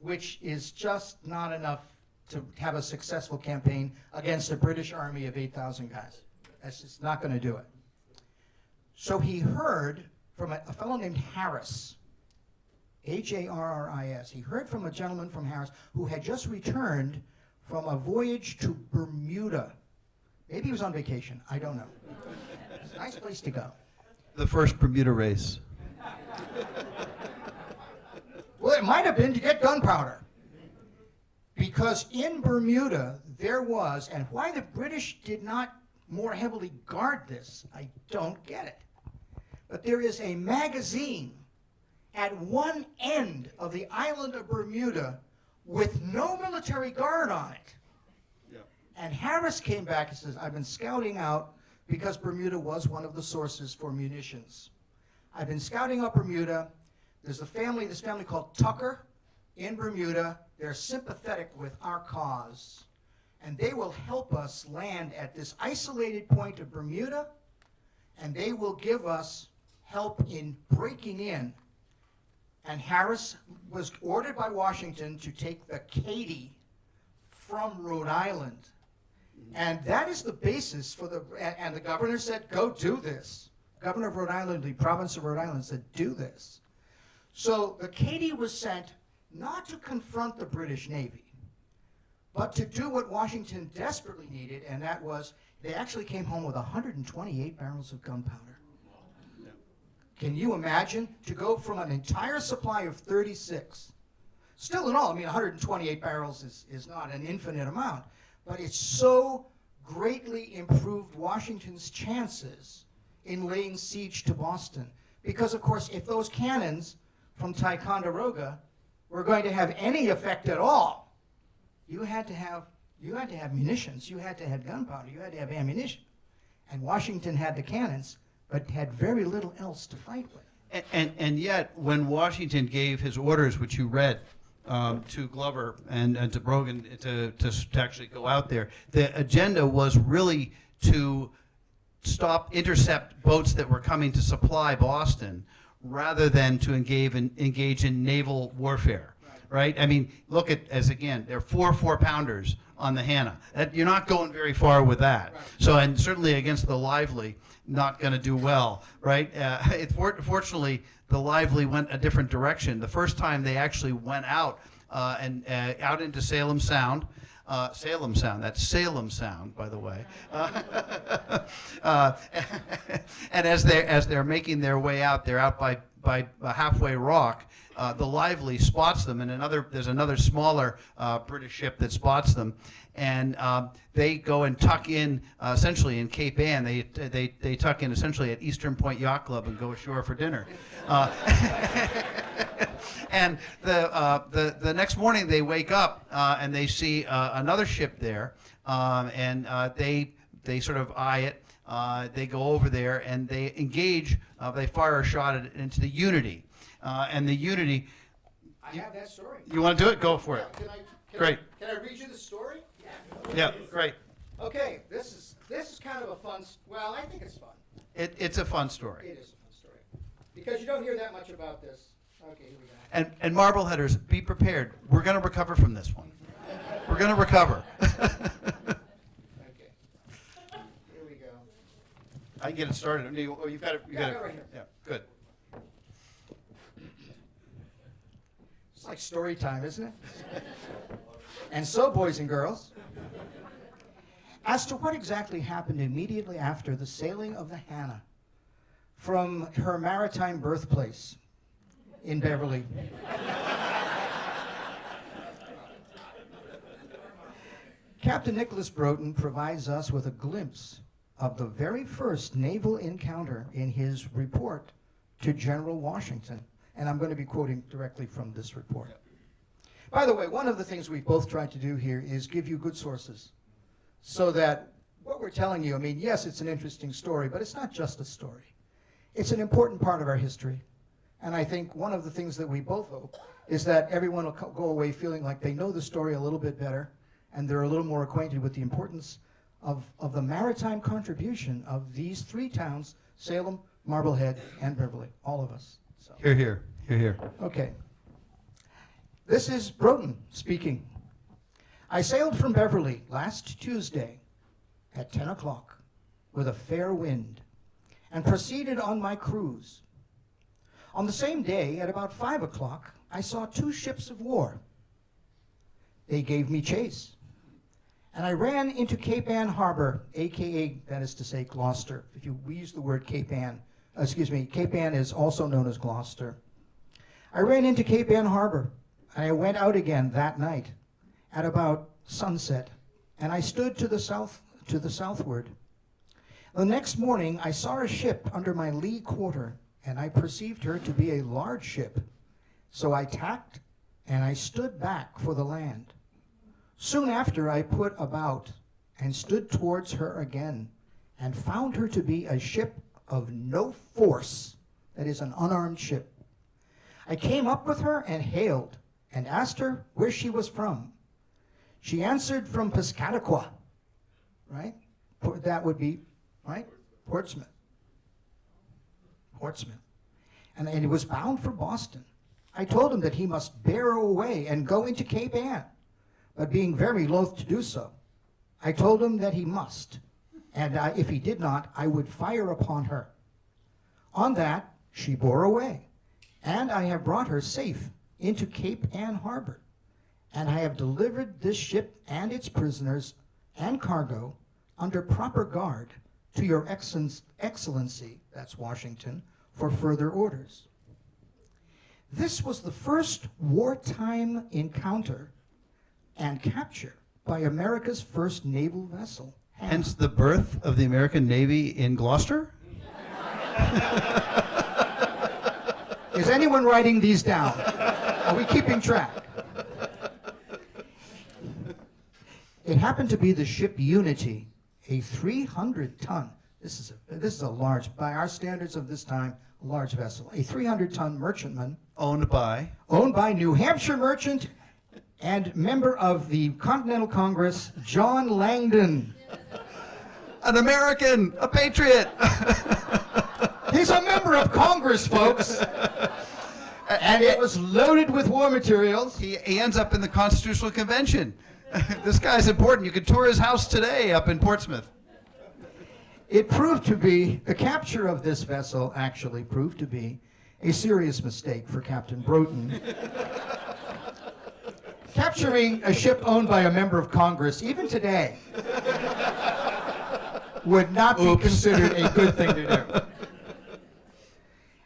which is just not enough to have a successful campaign against a British army of 8,000 guys. That's just not going to do it. So he heard from a fellow named Harris, Harris. He heard from a gentleman from Harris who had just returned from a voyage to Bermuda. Maybe he was on vacation. I don't know. It's a nice place to go. The first Bermuda race. Well, it might have been to get gunpowder. Because in Bermuda, there was, and why the British did not more heavily guard this, I don't get it. But there is a magazine at one end of the island of Bermuda with no military guard on it. Yeah. And Harris came back and says, I've been scouting out, because Bermuda was one of the sources for munitions. I've been scouting out Bermuda. There's this family called Tucker in Bermuda. They're sympathetic with our cause, and they will help us land at this isolated point of Bermuda, and they will give us help in breaking in. And Harris was ordered by Washington to take the Katy from Rhode Island. And that is the basis for and the governor said, go do this. Governor of Rhode Island, the province of Rhode Island, said, do this. So the Katy was sent not to confront the British Navy, but to do what Washington desperately needed, and that was, they actually came home with 128 barrels of gunpowder. Can you imagine to go from an entire supply of 36? Still in all, 128 barrels is not an infinite amount, but it's so greatly improved Washington's chances in laying siege to Boston. Because, of course, if those cannons from Ticonderoga were going to have any effect at all, you had to have munitions, you had to have gunpowder, you had to have ammunition. And Washington had the cannons, but had very little else to fight with. And yet, when Washington gave his orders, which you read, to Glover and to Brogan to actually go out there, the agenda was really to intercept boats that were coming to supply Boston, rather than to engage in naval warfare. right? I mean, look at, as again, there are 4-4-pounders on the Hannah. You're not going very far with that. Right. So, and certainly against the Lively, not going to do well, right? Fortunately, the Lively went a different direction. The first time they actually went out and out into Salem Sound. Salem Sound, that's Salem Sound, by the way. And as they're making their way out, they're out by Halfway Rock. The Lively spots them, and there's another smaller British ship that spots them, and they go and tuck in essentially in Cape Ann. They tuck in essentially at Eastern Point Yacht Club and go ashore for dinner. And the next morning they wake up and they see another ship there, and they sort of eye it. They go over there and they engage. They fire a shot into the Unity, and the Unity. I have that story. You want to do it? Go for it. Great. Can I read you the story? Yeah, great. Okay, this is kind of a fun. Well, I think it's fun. It's a fun story. It is a fun story because you don't hear that much about this. Okay, here we go. And Marbleheaders, be prepared. We're going to recover from this one. We're going to recover. Okay, here we go. I can get it started. You've got it. Yeah, go right here. Yeah, good. It's like story time, isn't it? And so, boys and girls, as to what exactly happened immediately after the sailing of the Hannah from her maritime birthplace in Beverly. Captain Nicholas Broughton provides us with a glimpse of the very first naval encounter in his report to General Washington. And I'm going to be quoting directly from this report. By the way, one of the things we've both tried to do here is give you good sources so that what we're telling you, I mean, yes, it's an interesting story, but it's not just a story. It's an important part of our history. And I think one of the things that we both hope is that everyone will go away feeling like they know the story a little bit better and they're a little more acquainted with the importance of the maritime contribution of these three towns, Salem, Marblehead, and Beverly, all of us. So. Hear, hear. Hear, hear. Okay. This is Broughton speaking. I sailed from Beverly last Tuesday at 10 o'clock with a fair wind and proceeded on my cruise. On the same day, at about 5 o'clock, I saw two ships of war. They gave me chase, and I ran into Cape Ann Harbor, a.k.a., that is to say, Gloucester. We use the word Cape Ann. Cape Ann is also known as Gloucester. I ran into Cape Ann Harbor, and I went out again that night at about sunset, and I stood to the southward. The next morning, I saw a ship under my lee quarter, and I perceived her to be a large ship. So I tacked, and I stood back for the land. Soon after, I put about and stood towards her again, and found her to be a ship of no force, that is, an unarmed ship. I came up with her and hailed, and asked her where she was from. She answered from Piscataqua, right? That would be, right? Portsmouth. And it was bound for Boston. I told him that he must bear away and go into Cape Ann, but being very loath to do so, I told him that he must, and if he did not, I would fire upon her. On that, she bore away, and I have brought her safe into Cape Ann Harbor, and I have delivered this ship and its prisoners and cargo under proper guard to your excellency, that's Washington, for further orders. This was the first wartime encounter and capture by America's first naval vessel. Hence the birth of the American Navy in Gloucester? Is anyone writing these down? Are we keeping track? It happened to be the ship Unity, a 300-ton, this is a large, by our standards of this time, a large vessel, a 300-ton merchantman. Owned by? Owned by New Hampshire merchant and member of the Continental Congress, John Langdon. An American, a patriot. He's a member of Congress, folks. And it was loaded with war materials. He ends up in the Constitutional Convention. This guy's important. You could tour his house today up in Portsmouth. It proved to be, the capture of this vessel actually proved to be a serious mistake for Captain Broughton. Capturing a ship owned by a member of Congress, even today, would not be considered a good thing to do.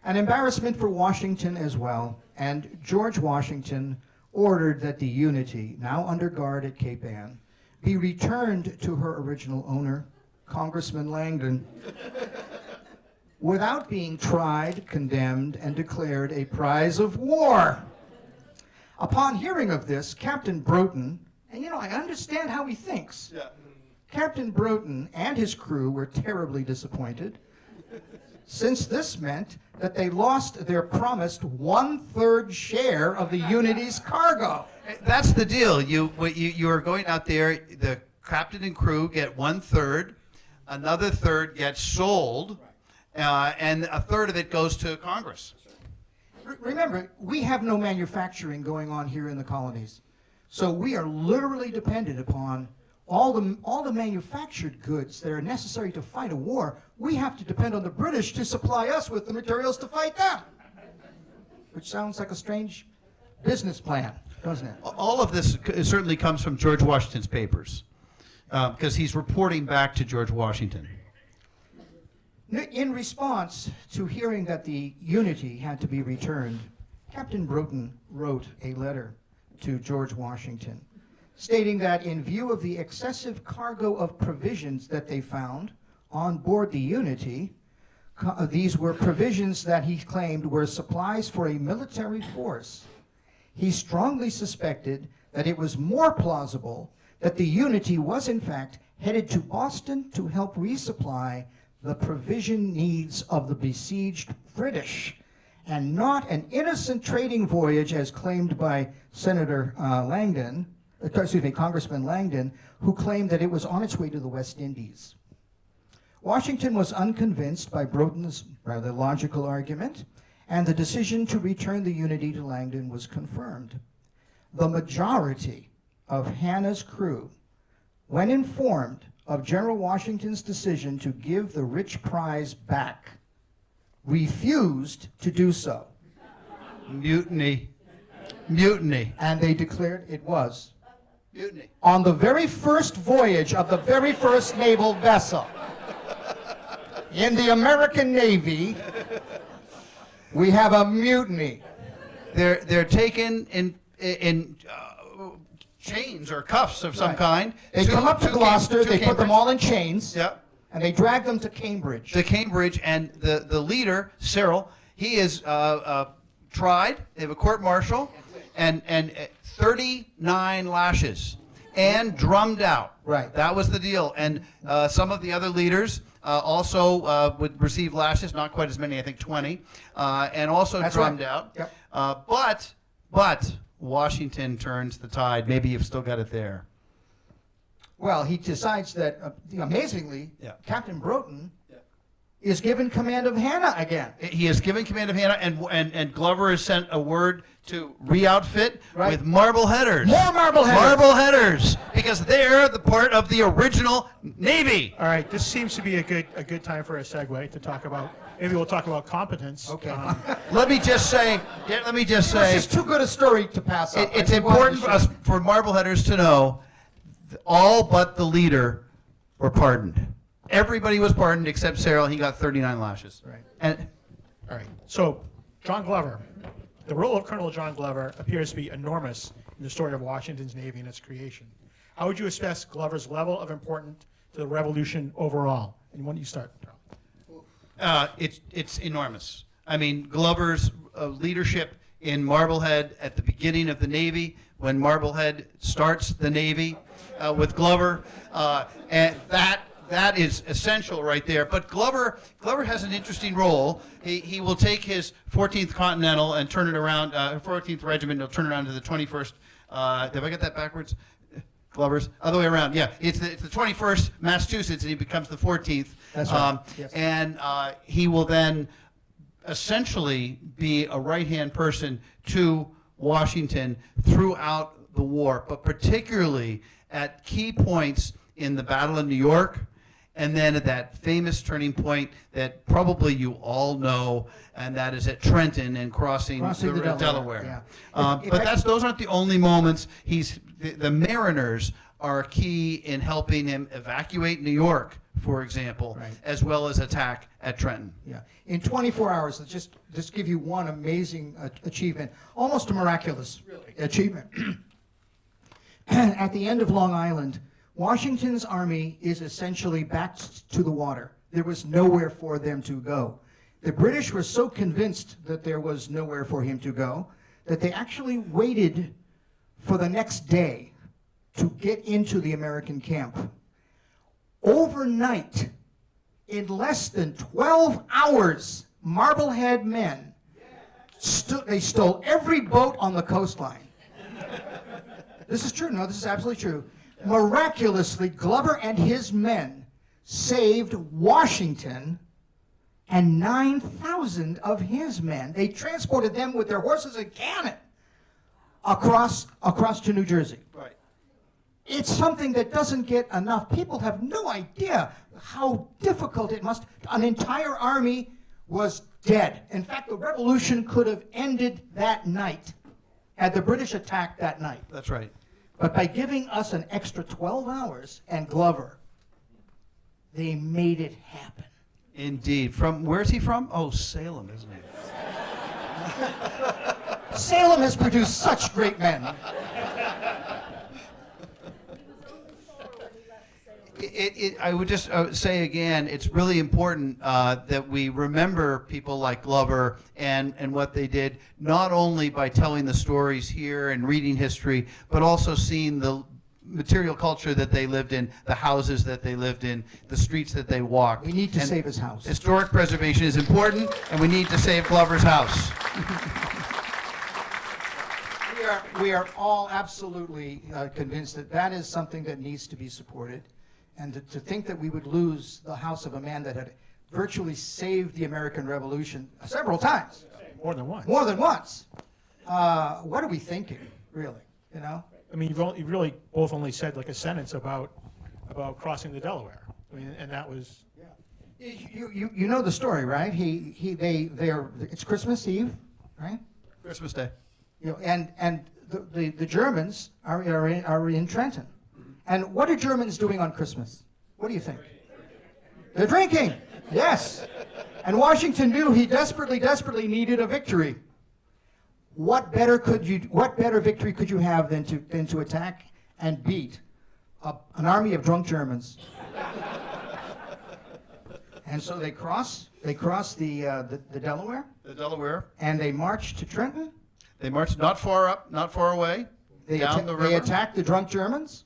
An embarrassment for Washington as well, and George Washington ordered that the Unity, now under guard at Cape Ann, be returned to her original owner, Congressman Langdon, without being tried, condemned, and declared a prize of war. Upon hearing of this, Captain Broughton, and I understand how he thinks. Yeah. Captain Broughton and his crew were terribly disappointed, since this meant that they lost their promised 1/3 share of the Unity's cargo. That's the deal. You are going out there, the captain and crew get 1/3, another third gets sold, and a third of it goes to Congress. Remember, we have no manufacturing going on here in the colonies. So we are literally dependent upon all the manufactured goods that are necessary to fight a war. We have to depend on the British to supply us with the materials to fight them. Which sounds like a strange business plan, doesn't it? All of this certainly comes from George Washington's papers, because he's reporting back to George Washington. In response to hearing that the Unity had to be returned, Captain Broughton wrote a letter to George Washington, stating that in view of the excessive cargo of provisions that they found on board the Unity, these were provisions that he claimed were supplies for a military force. He strongly suspected that it was more plausible that the Unity was in fact headed to Boston to help resupply the provision needs of the besieged British, and not an innocent trading voyage as claimed by Congressman Langdon, who claimed that it was on its way to the West Indies. Washington was unconvinced by Broughton's rather logical argument, and the decision to return the Unity to Langdon was confirmed. The majority of Hannah's crew, when informed of General Washington's decision to give the rich prize back, refused to do so. Mutiny. Mutiny. And they declared it was. Mutiny. On the very first voyage of the very first naval vessel in the American Navy, we have a mutiny. They're taken in chains or cuffs of some Right. kind. They come up to Gloucester, they put them all in chains, Yep. and they drag them to Cambridge. To Cambridge, and the leader, Cyril, he is tried. They have a court-martial, and 39 lashes, and drummed out. Right. That was the deal. And some of the other leaders also would receive lashes, not quite as many, I think 20, and also That's drummed right. out. Yep. But Washington turns the tide. Maybe you've still got it there. Well, he decides that, amazingly, Yeah. Captain Broughton is given command of Hannah again. He has given command of Hannah, and Glover has sent a word to re-outfit Right. with Marbleheaders. More Marbleheaders. Marbleheaders, because they're the part of the original Navy. All right, this seems to be a good time for a segue to talk about, maybe we'll talk about competence. Okay. Let me just say, This is too good a story to pass up. it's I think we'll important for have to us, for Marbleheaders to know, all but the leader were pardoned. Everybody was pardoned except Cyril. He got 39 lashes. Right. And All right, so John Glover, the role of Colonel John Glover appears to be enormous in the story of Washington's Navy and its creation. How would you assess Glover's level of importance to the Revolution overall? And when do you start, Charles? it's enormous. I mean, Glover's leadership in Marblehead at the beginning of the Navy, when Marblehead starts the Navy with Glover, and that is essential right there. But Glover has an interesting role. He will take his 14th Continental and turn it around, 14th Regiment, and he'll turn it around to the 21st. Did I get that backwards? Glover's other way around. Yeah, it's the 21st Massachusetts, and he becomes the 14th. That's right. Yes. And he will then essentially be a right-hand person to Washington throughout the war, but particularly at key points in the Battle of New York, and then at that famous turning point that probably you all know, and that is at Trenton and crossing the Delaware. Yeah. But those aren't the only moments. The Mariners are key in helping him evacuate New York, for example, Right. as well as attack at Trenton. Yeah. In 24 hours, let's just give you one amazing achievement, almost a miraculous achievement. At the end of Long Island, Washington's army is essentially back to the water. There was nowhere for them to go. The British were so convinced that there was nowhere for him to go that they actually waited for the next day to get into the American camp. Overnight, in less than 12 hours, Marblehead men, they stole every boat on the coastline. This is true. No, this is absolutely true. Miraculously, Glover and his men saved Washington and 9,000 of his men. They transported them with their horses and cannon across to New Jersey. Right. It's something that doesn't get enough. People have no idea how difficult it must. An entire army was dead. In fact, the revolution could have ended that night had the British attacked that night. That's right. But by giving us an extra 12 hours and Glover, they made it happen. Indeed. Where's he from? Oh, Salem, isn't he? Salem has produced such great men. I would just say again, it's really important that we remember people like Glover and what they did, not only by telling the stories here and reading history, but also seeing the material culture that they lived in, the houses that they lived in, the streets that they walked. We need to And save his house. Historic preservation is important, and we need to save Glover's house. We are all absolutely convinced that that is something that needs to be supported. And to think that we would lose the house of a man that had virtually saved the American Revolution several times. More than once. More than once. What are we thinking, really? You know? I mean, you've really both only said like a sentence about crossing the Delaware. I mean, and that was. You know the story, right? It's Christmas Eve, right? Christmas Day. You know, and the Germans are in Trenton. And what are Germans doing on Christmas? What do you think? They're drinking. Yes. And Washington knew he desperately needed a victory. What better victory could you have than to attack and beat an army of drunk Germans? And so they cross the Delaware. The Delaware. And they march to Trenton. They marched not far up, not far away, down the river. They attack the drunk Germans.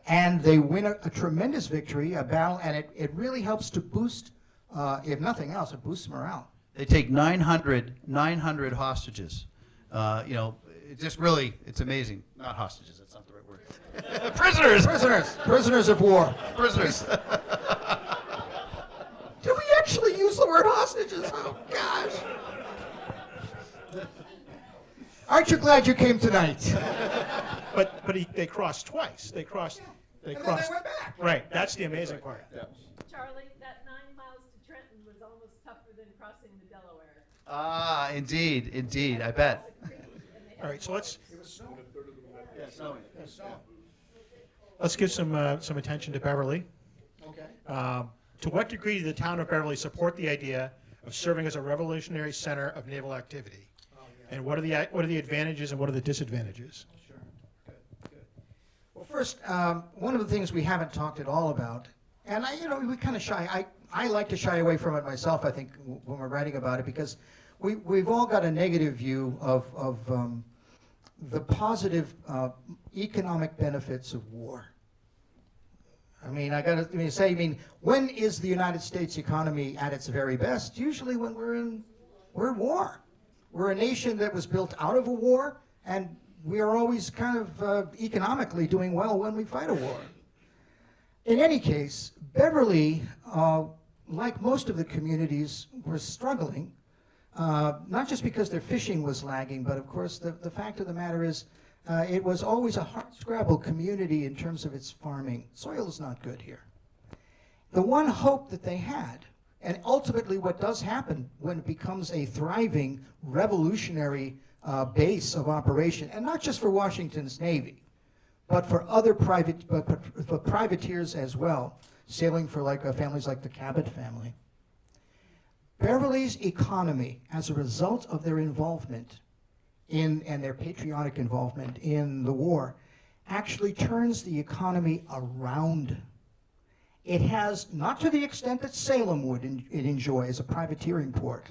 And they win a tremendous victory, a battle, and it really helps to boost, if nothing else, it boosts morale. They take 900 hostages. It's amazing. Not hostages, that's not the right word. Prisoners of war. Prisoners. Did we actually use the word hostages? Oh, gosh. Aren't you glad you came tonight? But they crossed twice. They crossed. And then they went back. Right. That's the amazing part. Yeah. Charlie, that 9 miles to Trenton was almost tougher than crossing the Delaware. Ah, indeed, I bet. All right. So let's Yeah, let's give some attention to Beverly. Okay. To what degree did the town of Beverly support the idea of serving as a revolutionary center of naval activity? And what are the advantages and what are the disadvantages? Sure. Good. Well, first, one of the things we haven't talked at all about, and we kind of shy. I like to shy away from it myself. I think when we're writing about it, because we've all got a negative view of the positive economic benefits of war. I mean, when is the United States economy at its very best? Usually when we're in war. We're a nation that was built out of a war, and we are always kind of economically doing well when we fight a war. In any case, Beverly, like most of the communities, was struggling not just because their fishing was lagging, but of course the fact of the matter is it was always a hardscrabble community in terms of its farming. Soil is not good here. The one hope that they had, and ultimately what does happen when it becomes a thriving, revolutionary base of operation, and not just for Washington's Navy, but for other for privateers as well, sailing for families like the Cabot family. Beverly's economy, as a result of their involvement and their patriotic involvement in the war, actually turns the economy around. It has, not to the extent that Salem would enjoy as a privateering port,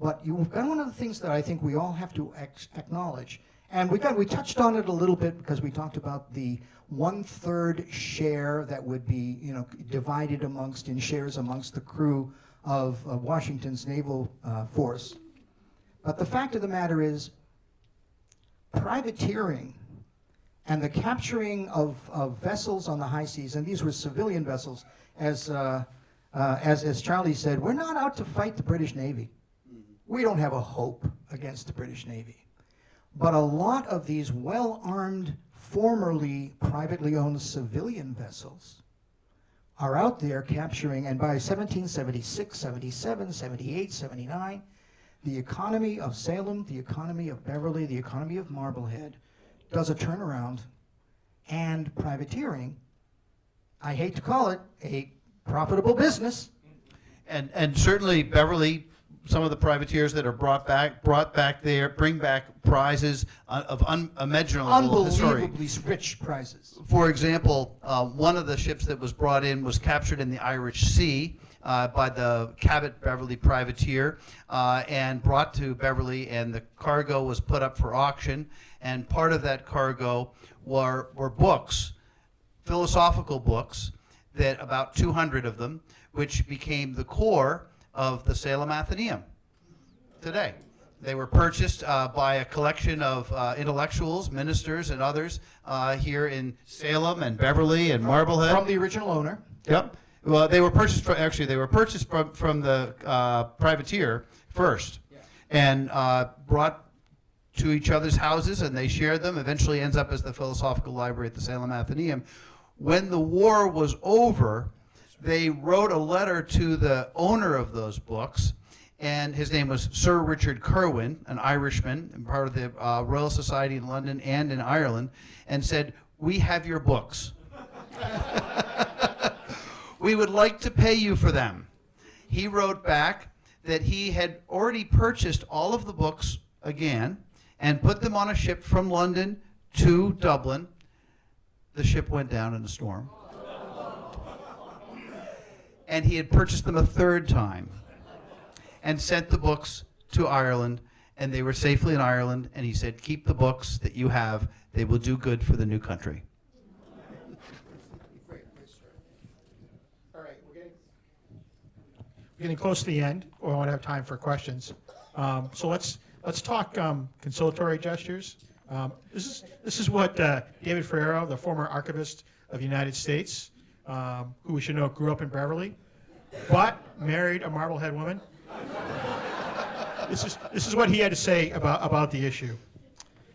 but you've got one of the things that I think we all have to acknowledge, and we touched on it a little bit because we talked about the 1/3 share that would be divided in shares amongst the crew of Washington's naval force. But the fact of the matter is, privateering and the capturing of vessels on the high seas, and these were civilian vessels, as Charlie said, we're not out to fight the British Navy. We don't have a hope against the British Navy. But a lot of these well-armed, formerly privately owned civilian vessels are out there capturing, and by 1776, 77, 78, 79, the economy of Salem, the economy of Beverly, the economy of Marblehead does a turnaround, and privateering, I hate to call it, a profitable business. And certainly Beverly, some of the privateers that are brought back there, bring back prizes of unimaginable history. Unbelievably rich prizes. For example, one of the ships that was brought in was captured in the Irish Sea by the Cabot Beverly privateer and brought to Beverly, and the cargo was put up for auction, and part of that cargo were books, philosophical books, that about 200 of them, which became the core of the Salem Athenaeum today. They were purchased by a collection of intellectuals, ministers, and others here in Salem and Beverly and Marblehead. From the original owner. Yep. Well, they were purchased from, actually, they were purchased from the privateer first, and brought to each other's houses, and they shared them. Eventually ends up as the Philosophical Library at the Salem Athenaeum. When the war was over, they wrote a letter to the owner of those books, and his name was Sir Richard Curwen, an Irishman, and part of the Royal Society in London and in Ireland, and said, "We have your books. We would like to pay you for them." He wrote back that he had already purchased all of the books again and put them on a ship from London to Dublin. The ship went down in a storm. And he had purchased them a third time and sent the books to Ireland, and they were safely in Ireland, and he said, "Keep the books that you have. They will do good for the new country." All right, we're getting close to the end. We won't have time for questions. So let's talk conciliatory gestures. This is what David Ferrero, the former archivist of the United States, who we should know grew up in Beverly, but married a Marblehead woman. This is what he had to say about the issue.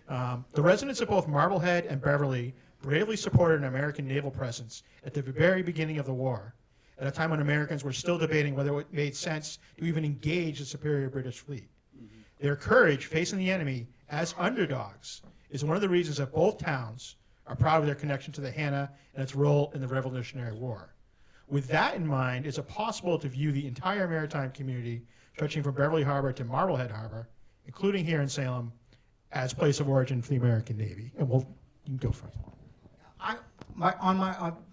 The residents of both Marblehead and Beverly bravely supported an American naval presence at the very beginning of the war, at a time when Americans were still debating whether it made sense to even engage the superior British fleet. Their courage facing the enemy as underdogs is one of the reasons that both towns are proud of their connection to the Hannah and its role in the Revolutionary War. With that in mind, is it possible to view the entire maritime community, stretching from Beverly Harbor to Marblehead Harbor, including here in Salem, as place of origin for the American Navy? And you can go first.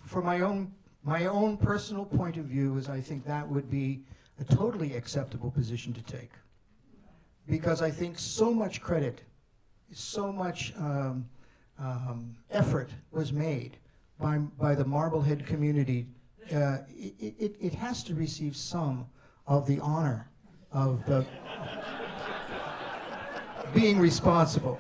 For my own personal point of view, is I think that would be a totally acceptable position to take, because I think so much credit, so much effort was made by the Marblehead community. It has to receive some of the honor of being responsible.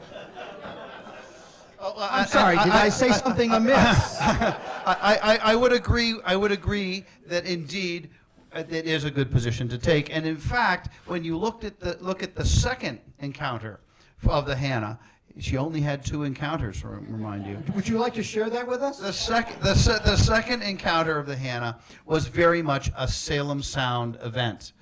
I'm sorry, did I say something amiss? I would agree. I would agree that indeed, it is a good position to take. And in fact, when you look at the second encounter of the Hannah, she only had 2 encounters, to remind you. Would you like to share that with us? The second encounter of the Hannah was very much a Salem Sound event.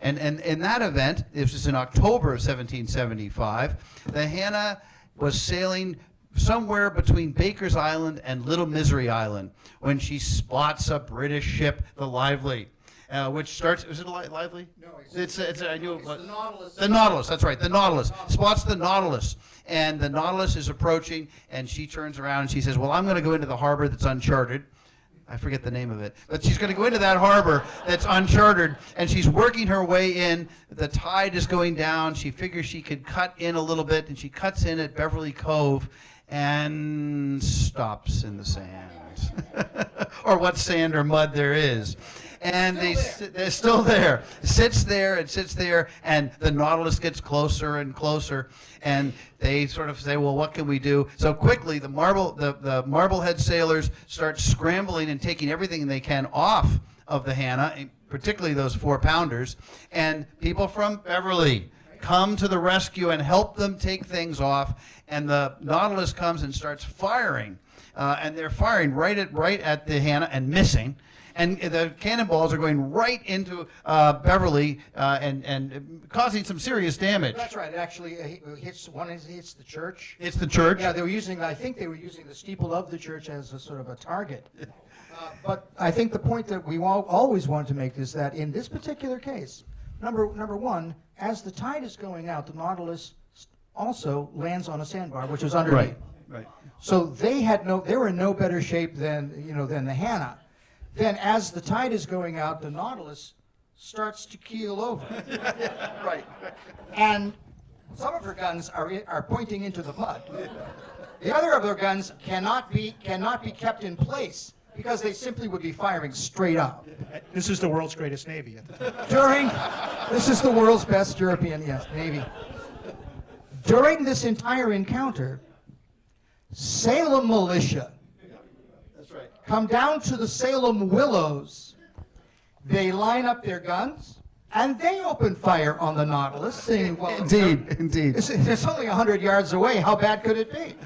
And in that event, this was in October of 1775, the Hannah was sailing somewhere between Baker's Island and Little Misery Island when she spots a British ship, the Lively, which starts, is it Lively? No, It's I knew it was. the Nautilus. The Nautilus, that's right, the Nautilus. Spots the Nautilus. And the Nautilus is approaching, and she turns around and she says, well, I'm going to go into the harbor that's uncharted. I forget the name of it. But she's going to go into that harbor that's uncharted, and she's working her way in. The tide is going down. She figures she could cut in a little bit, and she cuts in at Beverly Cove and stops in the sand. Or what sand or mud there is. And they're still there. Sits there, and the Nautilus gets closer and closer, and they sort of say, well, what can we do? So quickly, the Marblehead sailors start scrambling and taking everything they can off of the Hannah, particularly those 4-pounders, and people from Beverly come to the rescue and help them take things off, and the Nautilus comes and starts firing, and they're firing right at the Hannah and missing. And the cannonballs are going right into Beverly and causing some serious damage. That's right. It actually hits the church. It's the church. Yeah, I think they were using the steeple of the church as a sort of a target. But I think the point that we always want to make is that in this particular case, number one, as the tide is going out, the Nautilus also lands on a sandbar, which is underneath. Right. So they were in no better shape than the Hannah. Then as the tide is going out, the Nautilus starts to keel over. Right. And some of her guns are pointing into the mud. The other of their guns cannot be kept in place because they simply would be firing straight up. This is the world's greatest Navy at the time. This is the world's best European Navy. During this entire encounter, Salem militia come down to the Salem Willows. They line up their guns, and they open fire on the Nautilus, saying, well, Indeed. it's only 100 yards away. How bad could it be?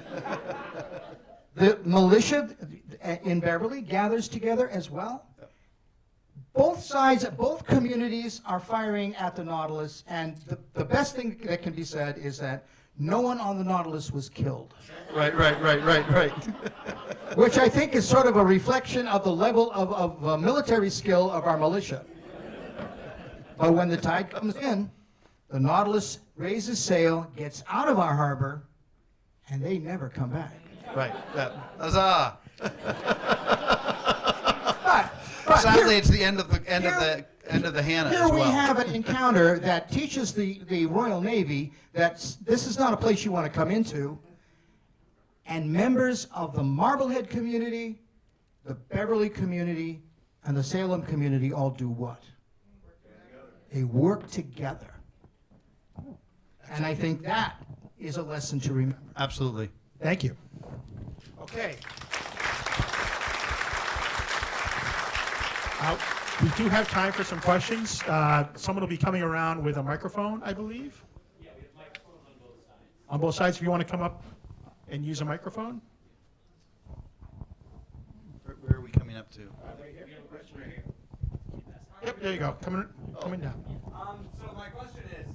The militia in Beverly gathers together as well. Both communities are firing at the Nautilus, and the best thing that can be said is that no one on the Nautilus was killed. Right. Which I think is sort of a reflection of the level of military skill of our militia. But when the tide comes in, the Nautilus raises sail, gets out of our harbor, and they never come back. Right. Huzzah! But Sadly, it's the end of the Hannah here as well. we have an encounter that teaches the Royal Navy that this is not a place you want to come into. And members of the Marblehead community, the Beverly community, and the Salem community all do what? They work together. And I think that is a lesson to remember. Absolutely. Thank you. Okay. We do have time for some questions. Someone will be coming around with a microphone, I believe. Yeah, we have microphones on both sides. On both sides, if you want to come up and use a microphone. Where are we coming up to? Yep, there you go. Coming down. So my question is,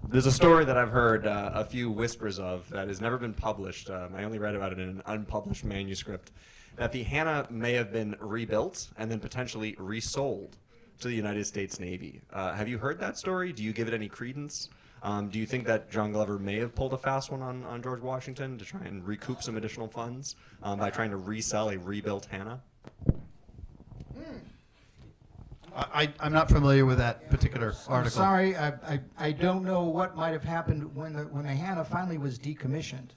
there's a story that I've heard a few whispers of that has never been published. I only read about it in an unpublished manuscript, that the Hannah may have been rebuilt and then potentially resold to the United States Navy. Have you heard that story? Do you give it any credence? Do you think that John Glover may have pulled a fast one on George Washington to try and recoup some additional funds by trying to resell a rebuilt Hannah? I'm not familiar with that particular I'm article. sorry, I don't know what might have happened when the Hannah finally was decommissioned.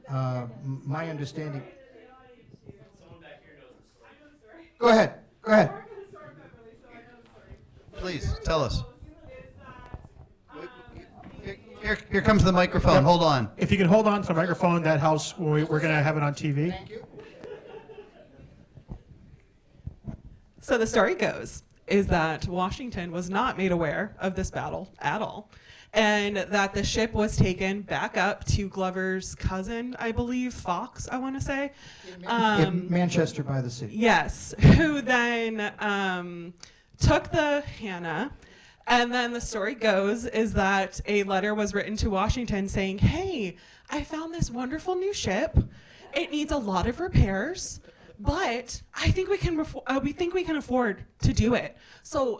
My understanding. Someone back here knows the story. I know the story. Go ahead. I work in historic Beverly, so I know the story. Please, tell us. Is that, Here comes the microphone. Hold on. If you can hold on to the microphone, that helps. We're going to have it on TV. Thank you. So the story goes is that Washington was not made aware of this battle at all, and that the ship was taken back up to Glover's cousin, I believe, Fox, I want to say. In Manchester by the Sea. Yes, who then took the Hannah, and then the story goes is that a letter was written to Washington saying, "Hey, I found this wonderful new ship. It needs a lot of repairs, but I think we can afford to do it. So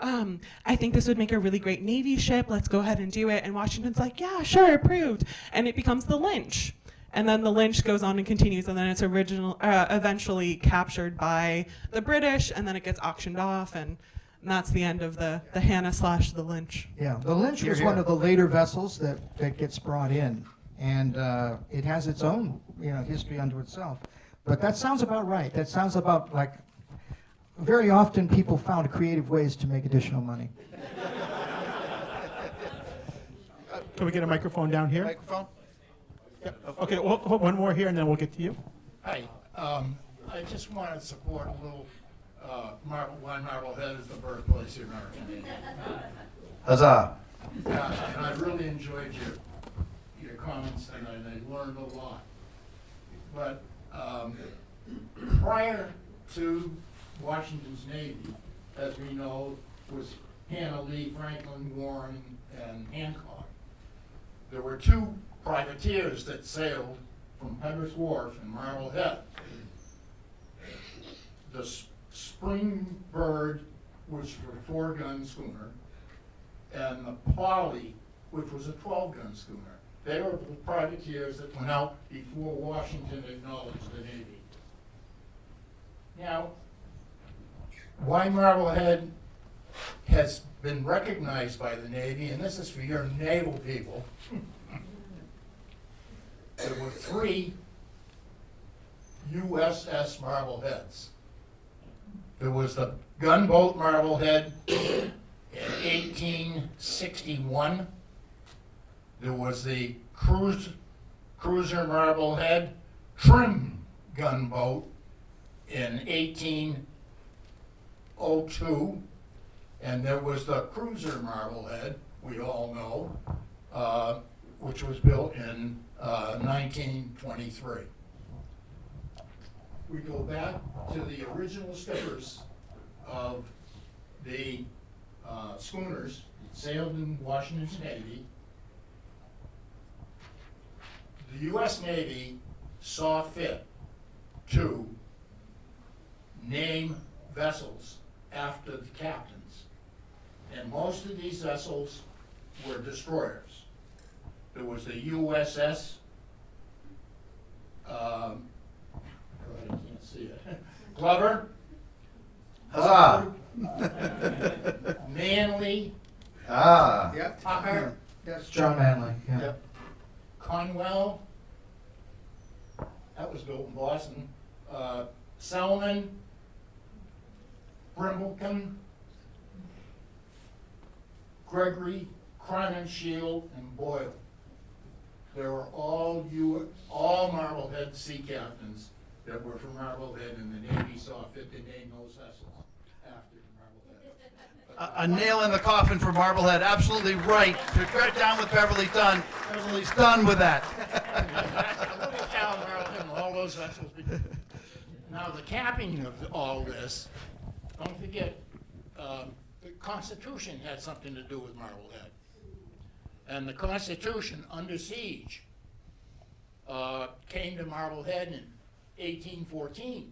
I think this would make a really great Navy ship. Let's go ahead and do it." And Washington's like, "Yeah, sure, approved." And it becomes the Lynch. And then the Lynch goes on and continues, and then it's eventually captured by the British, and then it gets auctioned off, and that's the end of the Hannah / the Lynch. Yeah, the Lynch was one of the later vessels that gets brought in, and it has its own history unto itself. But that sounds about right. That sounds about like very often people found creative ways to make additional money. Can we get a microphone down here? Microphone? Yep. Okay, well, one more here, and then we'll get to you. Hi, I just want to support a little, why Marblehead is the birthplace of American Navy. Huzzah. And I really enjoyed your comments tonight, I learned a lot. But prior to Washington's Navy, as we know, was Hannah, Lee, Franklin, Warren, and Hancock. There were two privateers that sailed from Penrith Wharf in Marblehead. The Spring Bird, which was a 4-gun schooner, and the Polly, which was a 12-gun schooner. They were the privateers that went out before Washington acknowledged the Navy. Now, why Marblehead has been recognized by the Navy, and this is for your naval people. There were 3 USS Marbleheads. There was the gunboat Marblehead in 1861. There was the cruiser Marblehead, trim gunboat in 1802. And there was the cruiser Marblehead, we all know, which was built in 1923. We go back to the original skippers of the schooners that sailed in Washington's Navy. The U.S. Navy saw fit to name vessels after the captains. And most of these vessels were destroyers. There was the USS, I can't see it, Glover, Huzzah. Manly, Ah. Yep. Tucker, That's John Manley. Yeah. Yep. Conwell, that was built in Boston, Salem, Brimbleton, Gregory, Crowninshield, and Boyle. They were all Marblehead sea captains that were from Marblehead, and the Navy saw fit to name those vessels after Marblehead. A nail in the coffin for Marblehead. Absolutely right. Right down with Beverly done. Beverly's done with that. That's a little town, Marblehead, and all those vessels. Now, the capping of all this, don't forget, the Constitution had something to do with Marblehead. And the Constitution, under siege, came to Marblehead in 1814.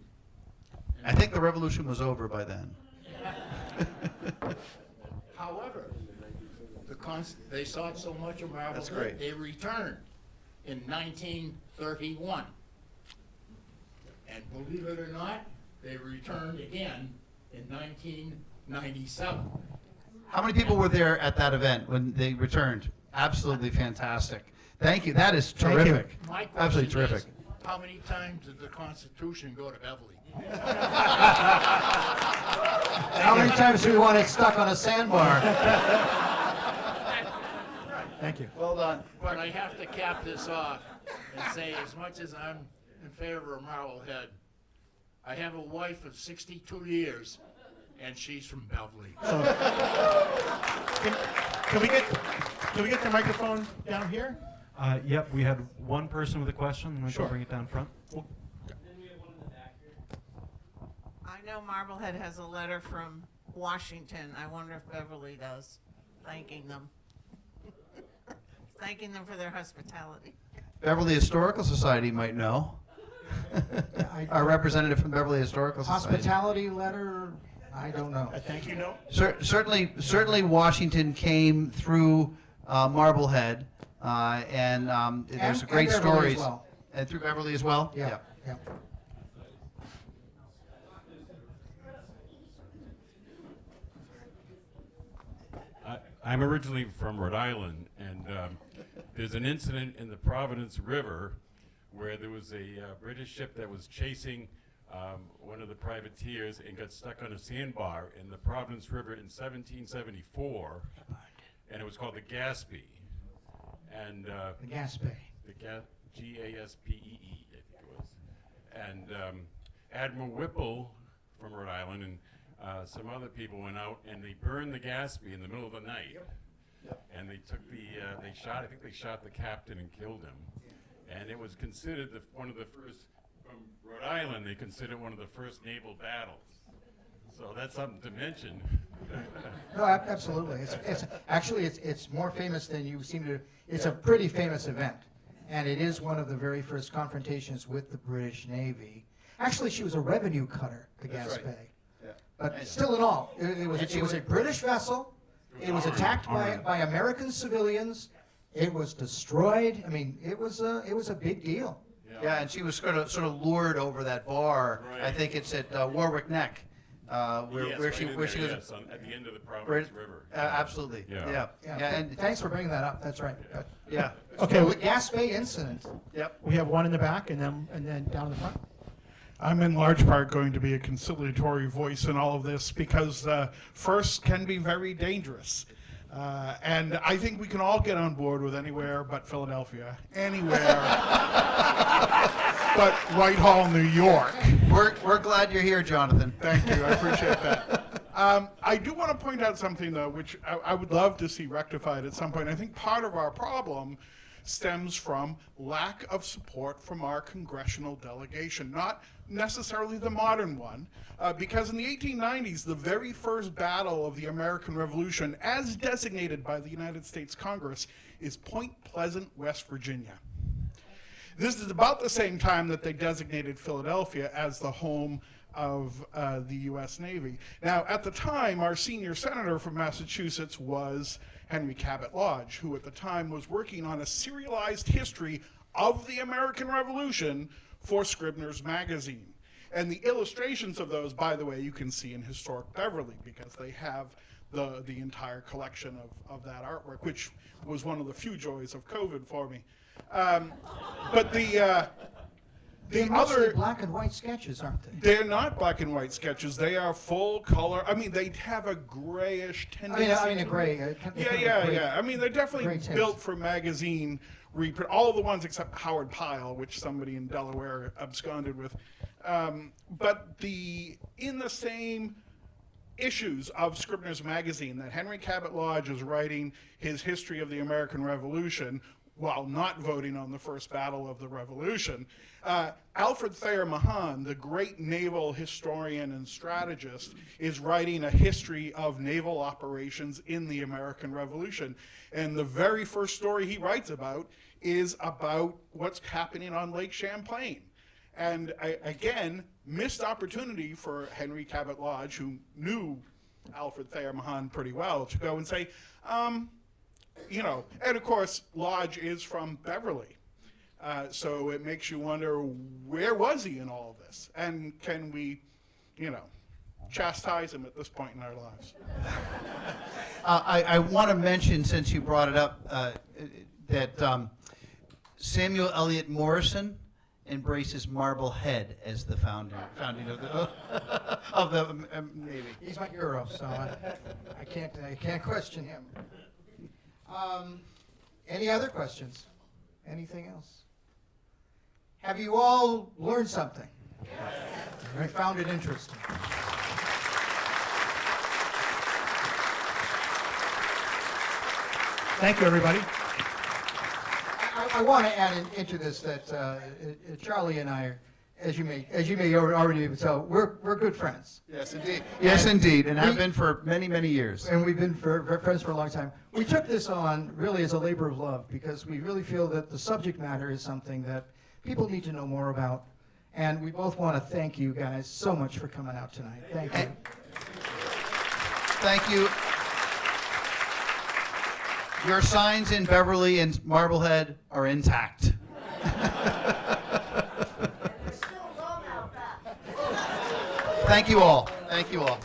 I think the revolution was over by then. However, they saw so much of That's great. Marblehead, they returned in 1931. And believe it or not, they returned again in 1997. How many people were there at that event when they returned? Absolutely fantastic. Thank you. That is terrific. My question Absolutely is, terrific. how many times did the Constitution go to Beverly? How many times do we want it stuck on a sandbar? Thank you. Well done. But I have to cap this off and say, as much as I'm in favor of Marblehead, I have a wife of 62 years and she's from Beverly. Can we get the microphone down here? Yep, we had one person with a question. I'm going Sure. to bring it down front. Then we have one in the back here. I know Marblehead has a letter from Washington. I wonder if Beverly does, thanking them. Thanking them for their hospitality. Beverly Historical Society might know. Our representative from Beverly Historical Society. Hospitality letter, I don't know. A thank you note? Certainly Washington came through Marblehead, and there's And great Beverly as stories. well. And through Beverly as well? Yeah, yeah. I'm originally from Rhode Island, and there's an incident in the Providence River where there was a British ship that was chasing one of the privateers and got stuck on a sandbar in the Providence River in 1774, and it was called the Gaspee. And The Gaspee. the Gaspee, I think it was. And Admiral Whipple from Rhode Island and some other people went out and they burned the Gaspee in the middle of the night. And they took I think they shot the captain and killed him. And it was considered one of the first, from Rhode Island, they considered one of the first naval battles. So that's something to mention. No, absolutely. It's more famous than you seem to. It's a pretty famous event, and it is one of the very first confrontations with the British Navy. Actually, she was a revenue cutter, the That's Gaspee. right. Yeah. But still in all, it was a British vessel. It was attacked by American civilians. It was destroyed. I mean, it was a big deal. Yeah, and she was sort of lured over that bar. Right. I think it's at Warwick Neck, where she was. Yes, at the end of the Providence River. Absolutely. Yeah. And Thanks for bringing that up. That's right. yeah. Okay, Well, the Gaspee incident. Yep. we have one in the back and then down in the front. I'm in large part going to be a conciliatory voice in all of this because first can be very dangerous. And I think we can all get on board with anywhere but Philadelphia. Anywhere but Whitehall, New York. We're glad you're here, Jonathan. Thank you. I appreciate that. I do want to point out something, though, which I would love to see rectified at some point. I think part of our problem stems from lack of support from our congressional delegation, not necessarily the modern one, because in the 1890s, the very first battle of the American Revolution, as designated by the United States Congress, is Point Pleasant, West Virginia. This is about the same time that they designated Philadelphia as the home of the U.S. Navy. Now, at the time, our senior senator from Massachusetts was Henry Cabot Lodge, who at the time was working on a serialized history of the American Revolution for Scribner's Magazine. And the illustrations of those, by the way, you can see in Historic Beverly, because they have the entire collection of that artwork, which was one of the few joys of COVID for me. But the They're mostly black and white sketches, aren't they? they're not black and white sketches. They are full color. I mean, they have a grayish tendency. I mean a gray. Yeah. I mean, they're definitely Great taste. built for magazine reprint. All of the ones except Howard Pyle, which somebody in Delaware absconded with. But in the same issues of Scribner's Magazine that Henry Cabot Lodge is writing his history of the American Revolution while not voting on the first battle of the Revolution. Alfred Thayer Mahan, the great naval historian and strategist, is writing a history of naval operations in the American Revolution. And the very first story he writes about is about what's happening on Lake Champlain. And again, missed opportunity for Henry Cabot Lodge, who knew Alfred Thayer Mahan pretty well, to go and say, and of course, Lodge is from Beverly. So it makes you wonder, where was he in all of this? And can we, chastise him at this point in our lives? I want to mention, since you brought it up, that Samuel Eliot Morison embraces Marblehead as the founding of the Navy. He's my hero, so I can't question him. Any other questions? Anything else? Have you all learned something? Yes. I found it interesting. Thank you, everybody. I want to add into this that Charlie and I are, as you may already tell, we're good friends. Yes, indeed. Yes, indeed, and have been for many, many years. And we've been friends for a long time. We took this on really as a labor of love because we really feel that the subject matter is something that people need to know more about. And we both want to thank you guys so much for coming out tonight. Thank you. Thank you. Your signs in Beverly and Marblehead are intact. Thank you all. Thank you all.